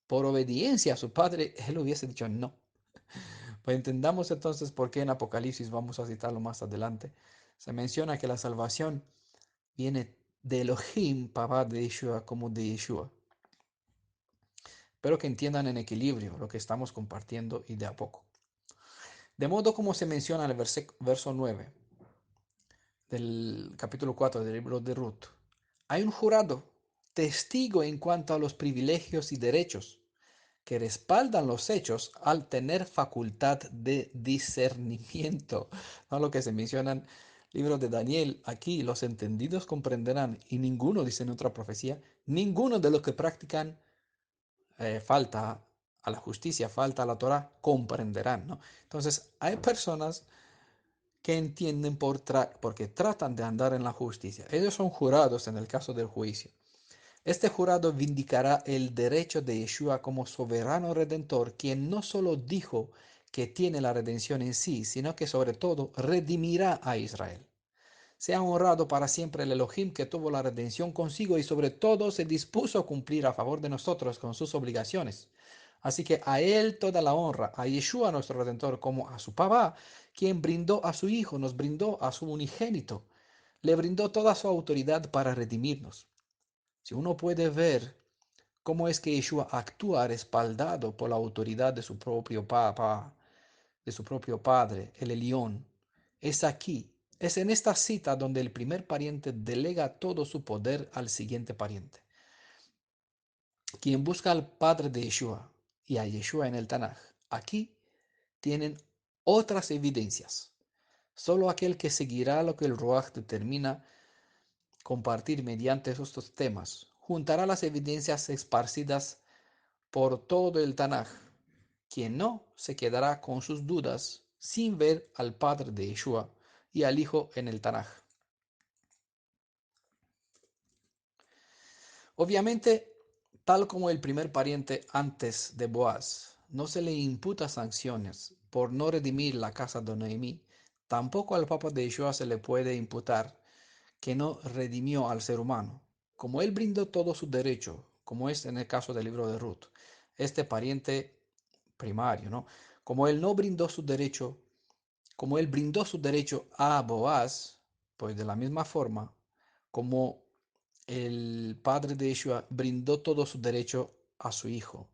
por obediencia a su Padre, él hubiese dicho no. Pues entendamos entonces por qué en Apocalipsis, vamos a citarlo más adelante, se menciona que la salvación viene de Elohim, papá de Yeshua, como de Yeshua. Espero que entiendan en equilibrio lo que estamos compartiendo y de a poco. De modo como se menciona en el verso 9 del capítulo 4 del libro de Ruth, hay un jurado, testigo en cuanto a los privilegios y derechos, que respaldan los hechos al tener facultad de discernimiento. ¿No? Lo que se menciona en el libro de Daniel, aquí los entendidos comprenderán, y ninguno, dice en otra profecía, ninguno de los que practican falta a la justicia, falta a la Torah, comprenderán. ¿No? Entonces, hay personas que entienden porque tratan de andar en la justicia. Ellos son jurados en el caso del juicio. Este jurado vindicará el derecho de Yeshua como soberano redentor, quien no solo dijo que tiene la redención en sí, sino que sobre todo redimirá a Israel. Sea honrado para siempre el Elohim que tuvo la redención consigo y sobre todo se dispuso a cumplir a favor de nosotros con sus obligaciones. Así que a él toda la honra, a Yeshua nuestro redentor, como a su papá, quien brindó a su hijo, nos brindó a su unigénito, le brindó toda su autoridad para redimirnos. Si uno puede ver cómo es que Yeshua actúa respaldado por la autoridad de su propio papá, de su propio padre, el Elión, es aquí, es en esta cita donde el primer pariente delega todo su poder al siguiente pariente. Quien busca al padre de Yeshua y a Yeshua en el Tanaj, aquí tienen otras evidencias. Solo aquel que seguirá lo que el Ruach determina compartir mediante estos temas juntará las evidencias esparcidas por todo el Tanaj. Quien no se quedará con sus dudas sin ver al padre de Yeshua y al hijo en el Tanaj. Obviamente, tal como el primer pariente antes de Boaz, no se le imputa sanciones por no redimir la casa de Noemí, tampoco al papa de Yeshua se le puede imputar que no redimió al ser humano, como él brindó todo su derecho, como es en el caso del libro de Ruth, este pariente primario, ¿no? Como él no brindó su derecho, como él brindó su derecho a Boaz, pues de la misma forma, como el padre de Yeshua brindó todo su derecho a su hijo.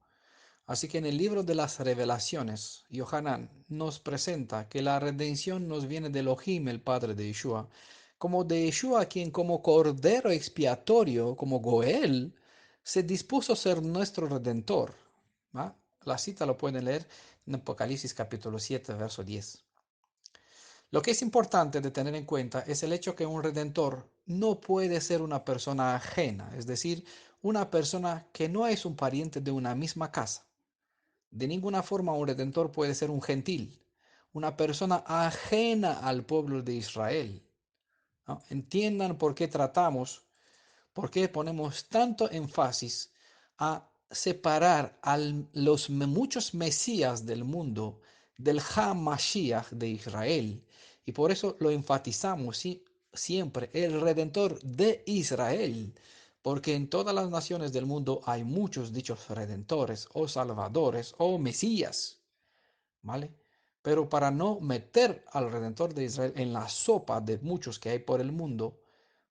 Así que en el libro de las revelaciones, Yohanan nos presenta que la redención nos viene de Elohim, el padre de Yeshua, como de Yeshua, quien como cordero expiatorio, como Goel, se dispuso a ser nuestro redentor. ¿Va? La cita lo pueden leer en Apocalipsis capítulo 7, verso 10. Lo que es importante de tener en cuenta es el hecho que un redentor no puede ser una persona ajena, es decir, una persona que no es un pariente de una misma casa. De ninguna forma un redentor puede ser un gentil, una persona ajena al pueblo de Israel. ¿No? Entiendan por qué tratamos, por qué ponemos tanto énfasis a separar a los muchos mesías del mundo del Hamashiach de Israel. Y por eso lo enfatizamos siempre, el redentor de Israel. Porque en todas las naciones del mundo hay muchos dichos redentores o salvadores o mesías. ¿Vale? Pero para no meter al Redentor de Israel en la sopa de muchos que hay por el mundo,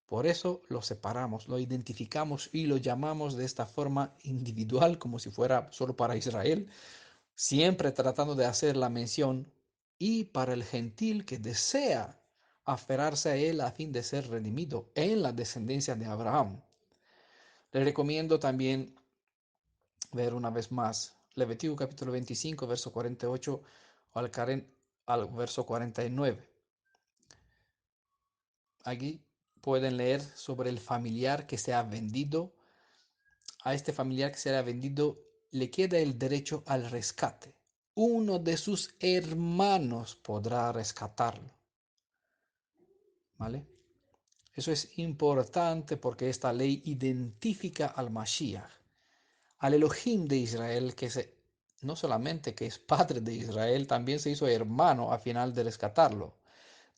por eso lo separamos, lo identificamos y lo llamamos de esta forma individual, como si fuera solo para Israel, siempre tratando de hacer la mención y para el gentil que desea aferrarse a él a fin de ser redimido en la descendencia de Abraham. Le recomiendo también ver una vez más Levítico capítulo 25, verso 48 al verso 49. Aquí pueden leer sobre el familiar que se ha vendido. A este familiar que se ha vendido le queda el derecho al rescate. Uno de sus hermanos podrá rescatarlo. ¿Vale? Eso es importante porque esta ley identifica al Mashiach, al Elohim de Israel, no solamente que es padre de Israel, también se hizo hermano a final de rescatarlo.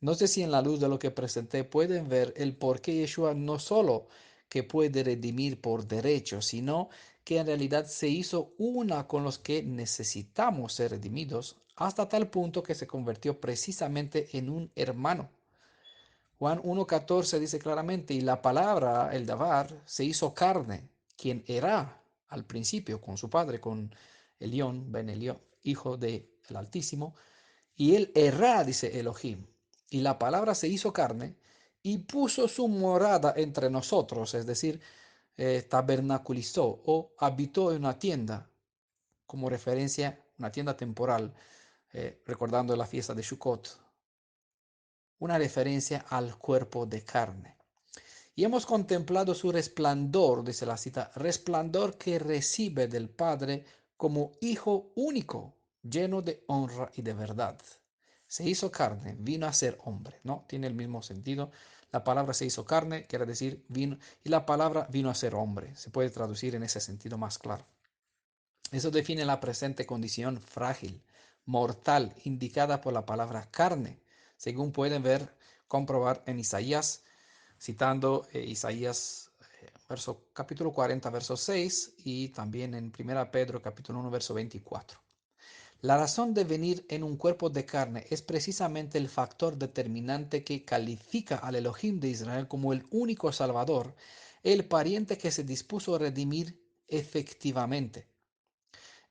No sé si en la luz de lo que presenté pueden ver el por qué Yeshua no solo que puede redimir por derecho, sino que en realidad se hizo una con los que necesitamos ser redimidos, hasta tal punto que se convirtió precisamente en un hermano. Juan 1.14 dice claramente, y la palabra, el Davar, se hizo carne, quien era al principio con su padre, con Elión, Ben Elión, hijo del Altísimo, Y él errá, dice Elohim. Y la palabra se hizo carne y puso su morada entre nosotros, es decir, tabernaculizó o habitó en una tienda, como referencia, una tienda temporal, recordando la fiesta de Sukkot, una referencia al cuerpo de carne. Y hemos contemplado su resplandor, dice la cita, resplandor que recibe del Padre como Hijo único, lleno de honra y de verdad. Se hizo carne, vino a ser hombre, ¿no? Tiene el mismo sentido. La palabra se hizo carne, quiere decir vino, y la palabra vino a ser hombre. Se puede traducir en ese sentido más claro. Eso define la presente condición frágil, mortal, indicada por la palabra carne, según pueden ver, comprobar en Isaías, citando Isaías capítulo 40, verso 6 y también en 1 Pedro capítulo 1, verso 24. La razón de venir en un cuerpo de carne es precisamente el factor determinante que califica al Elohim de Israel como el único Salvador, el pariente que se dispuso a redimir efectivamente.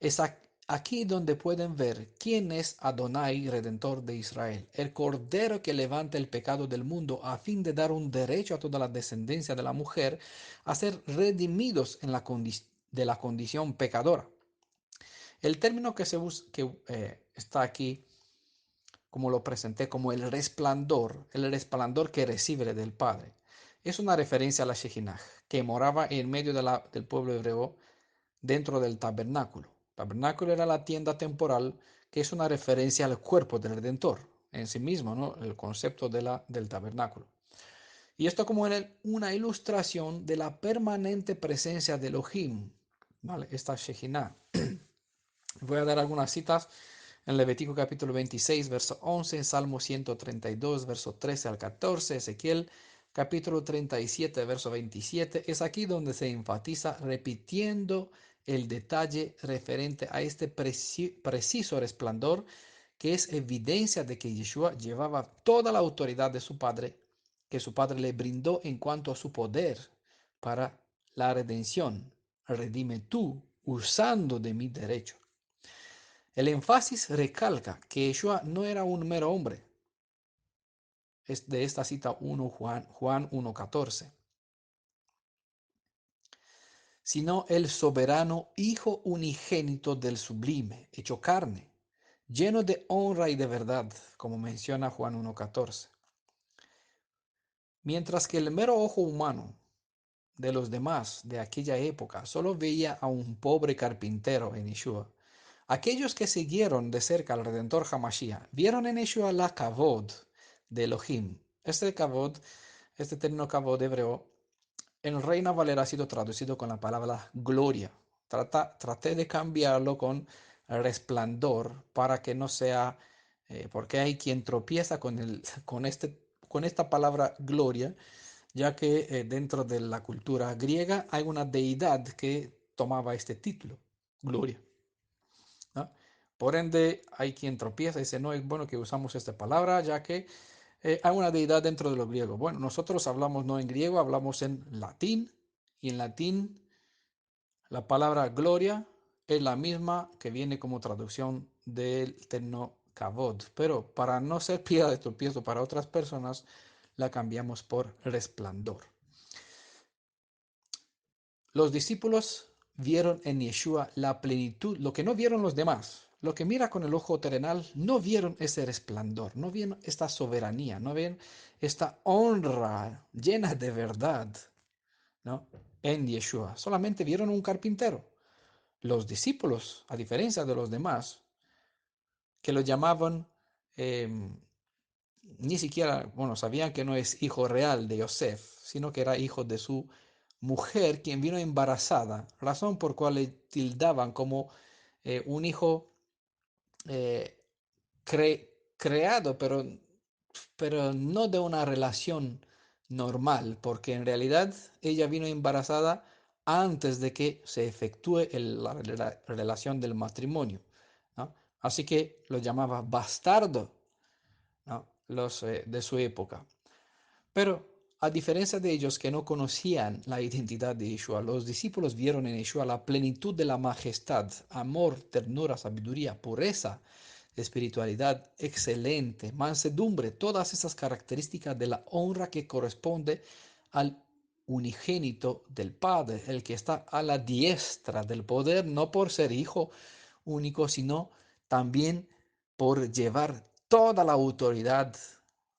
Es aquí donde pueden ver quién es Adonai, Redentor de Israel, el Cordero que levanta el pecado del mundo a fin de dar un derecho a toda la descendencia de la mujer a ser redimidos de la condición pecadora. El término que, está aquí, como lo presenté, como el resplandor que recibe del Padre, es una referencia a la Shejinah, que moraba en medio del pueblo hebreo dentro del tabernáculo. Tabernáculo era la tienda temporal, que es una referencia al cuerpo del Redentor en sí mismo, ¿no? El concepto del tabernáculo. Y esto como una ilustración de la permanente presencia de Elohim, ¿vale? Esta Shejinah. Voy a dar algunas citas en Levítico capítulo 26, verso 11, en Salmo 132, verso 13 al 14, Ezequiel capítulo 37, verso 27. Es aquí donde se enfatiza repitiendo el detalle referente a este preciso resplandor, que es evidencia de que Yeshua llevaba toda la autoridad de su Padre, que su Padre le brindó en cuanto a su poder para la redención. Redime tú usando de mi derecho. El énfasis recalca que Yeshua no era un mero hombre. Es de esta cita Juan 1:14, sino el soberano Hijo unigénito del sublime, hecho carne, lleno de honra y de verdad, como menciona Juan 1:14. Mientras que el mero ojo humano de los demás de aquella época solo veía a un pobre carpintero en Yeshua, aquellos que siguieron de cerca al Redentor Hamashiach vieron en Yeshua la kavod de Elohim. Este término kavod hebreo, en Reina Valera ha sido traducido con la palabra gloria. Traté de cambiarlo con resplandor para que no sea, porque hay quien tropieza con esta palabra gloria, ya que dentro de la cultura griega hay una deidad que tomaba este título, gloria, ¿no? Por ende, hay quien tropieza y dice, no es bueno que usamos esta palabra, ya que hay una deidad dentro de lo griego. Bueno, nosotros hablamos no en griego, hablamos en latín, y en latín la palabra gloria es la misma que viene como traducción del término kavod, pero para no ser piedra de tropiezo para otras personas, la cambiamos por resplandor. Los discípulos vieron en Yeshua la plenitud, lo que no vieron los demás. Lo que mira con el ojo terrenal, no vieron ese resplandor, no vieron esta soberanía, no ven esta honra llena de verdad, ¿no? En Yeshua. Solamente vieron un carpintero. Los discípulos, a diferencia de los demás, que lo llamaban, ni siquiera, bueno, sabían que no es hijo real de Yosef, sino que era hijo de su mujer, quien vino embarazada, razón por cual le tildaban como un hijo eh, creado, pero no de una relación normal, porque en realidad ella vino embarazada antes de que se efectúe la relación del matrimonio, ¿no? Así que lo llamaba bastardo, ¿no? Los de su época. Pero a diferencia de ellos que no conocían la identidad de Yeshua, los discípulos vieron en Yeshua la plenitud de la majestad, amor, ternura, sabiduría, pureza, espiritualidad excelente, mansedumbre, todas esas características de la honra que corresponde al unigénito del Padre, el que está a la diestra del poder, no por ser hijo único, sino también por llevar toda la autoridad,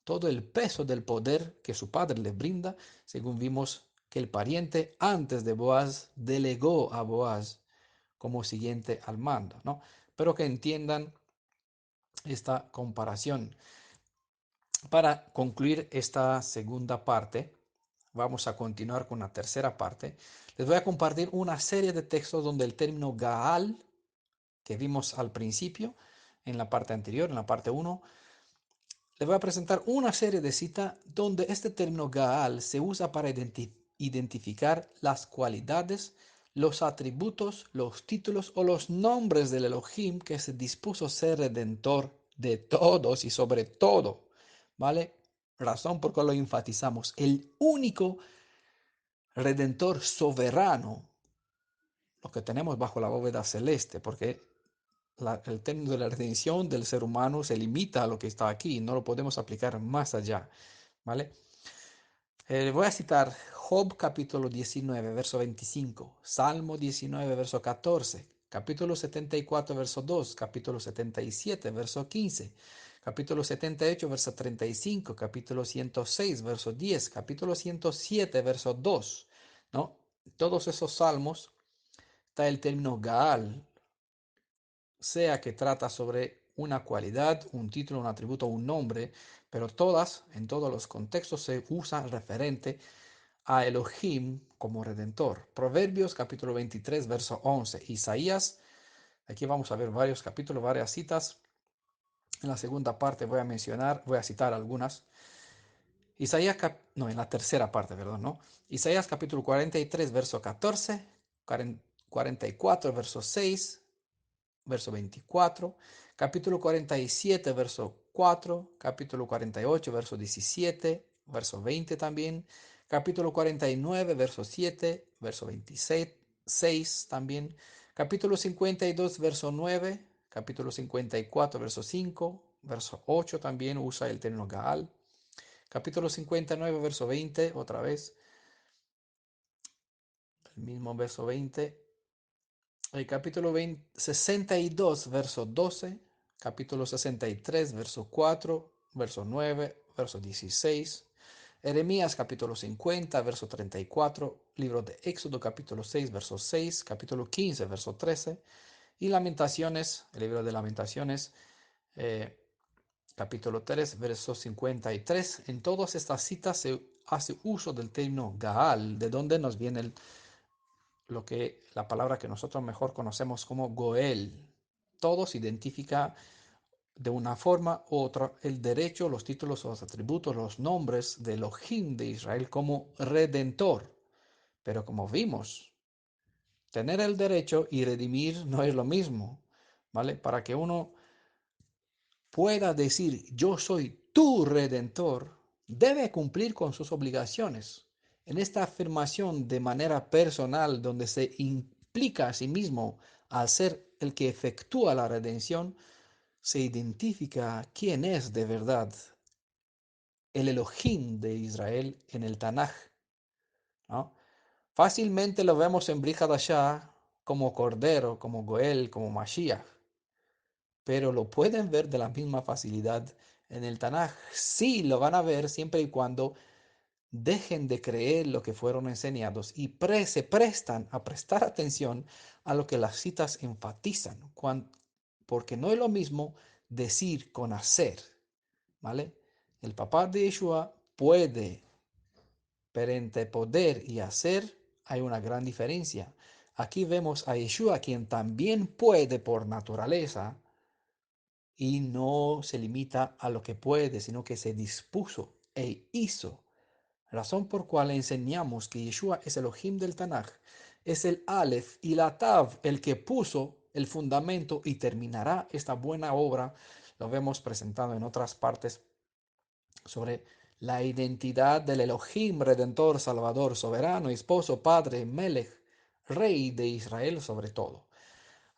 todo el peso del poder que su padre le brinda, según vimos que el pariente antes de Boaz delegó a Boaz como siguiente al mando, ¿no? Pero que entiendan esta comparación. Para concluir esta segunda parte, vamos a continuar con la tercera parte. Les voy a compartir una serie de textos donde el término Gaal, que vimos al principio, en la parte anterior, en la parte uno, les voy a presentar una serie de citas donde este término Gaal se usa para identificar las cualidades, los atributos, los títulos o los nombres del Elohim que se dispuso ser redentor de todos y sobre todo, ¿vale? Razón por cual lo enfatizamos, el único redentor soberano, lo que tenemos bajo la bóveda celeste, porque el término de la redención del ser humano se limita a lo que está aquí, no lo podemos aplicar más allá, ¿vale? Voy a citar Job capítulo 19, verso 25, Salmo 19, verso 14, capítulo 74, verso 2, capítulo 77, verso 15, capítulo 78, verso 35, capítulo 106, verso 10, capítulo 107, verso 2, ¿no? Todos esos salmos está el término Gaal, sea que trata sobre una cualidad, un título, un atributo, un nombre, pero todas, en todos los contextos, se usa referente a Elohim como redentor. Proverbios capítulo 23, verso 11. Isaías, aquí vamos a ver varios capítulos, varias citas. En la segunda parte voy a citar algunas. Isaías, no, en la tercera parte, perdón, ¿no? Isaías capítulo 43, verso 14, 44, verso 6, verso 24, capítulo 47, verso 4, capítulo 48, verso 17, verso 20 también, capítulo 49, verso 7, verso 26, 6 también, capítulo 52, verso 9, capítulo 54, verso 5, verso 8 también usa el término Gaal, capítulo 59, verso 20, otra vez, el mismo verso 20, el capítulo 62, verso 12, capítulo 63, verso 4, verso 9, verso 16, Jeremías capítulo 50, verso 34, libro de Éxodo capítulo 6, verso 6, capítulo 15, verso 13, y Lamentaciones, el libro de Lamentaciones, eh, capítulo 3, verso 53. En todas estas citas se hace uso del término Gaal, de donde nos viene lo que la palabra que nosotros mejor conocemos como Goel. Todo se identifica de una forma u otra el derecho, los títulos, los atributos, los nombres de Elohim de Israel como redentor. Pero como vimos, tener el derecho y redimir no es lo mismo, ¿vale? Para que uno pueda decir yo soy tu redentor, debe cumplir con sus obligaciones. En esta afirmación de manera personal, donde se implica a sí mismo al ser el que efectúa la redención, se identifica quién es de verdad el Elohim de Israel en el Tanaj, ¿no? Fácilmente lo vemos en Brit Hadashah como Cordero, como Goel, como Mashiach, pero lo pueden ver de la misma facilidad en el Tanaj. Sí, lo van a ver siempre y cuando dejen de creer lo que fueron enseñados y se prestan a prestar atención a lo que las citas enfatizan, porque no es lo mismo decir con hacer, ¿vale? El papá de Yeshua puede, pero entre poder y hacer hay una gran diferencia. Aquí vemos a Yeshua, quien también puede por naturaleza, y no se limita a lo que puede, sino que se dispuso e hizo. Razón por cual enseñamos que Yeshua es el Elohim del Tanaj, es el Aleph y la Tav, el que puso el fundamento y terminará esta buena obra. Lo vemos presentado en otras partes sobre la identidad del Elohim, Redentor, Salvador, Soberano, Esposo, Padre, Melech, Rey de Israel sobre todo.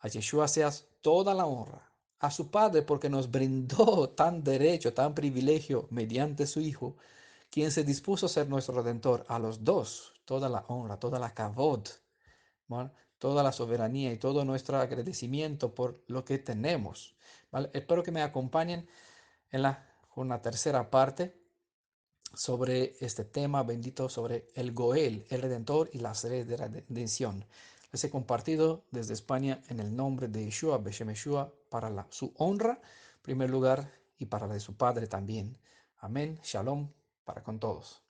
A Yeshua seas toda la honra, a su Padre porque nos brindó tan derecho, tan privilegio mediante su Hijo, quien se dispuso a ser nuestro redentor, a los dos, toda la honra, toda la kavod, ¿vale? Toda la soberanía y todo nuestro agradecimiento por lo que tenemos. ¿Vale? Espero que me acompañen con la tercera parte sobre este tema bendito, sobre el Goel, el Redentor y las redes de la redención. Les he compartido desde España en el nombre de Yeshua, Beshem Yeshua, para su honra, en primer lugar, y para la de su Padre también. Amén, shalom, para con todos.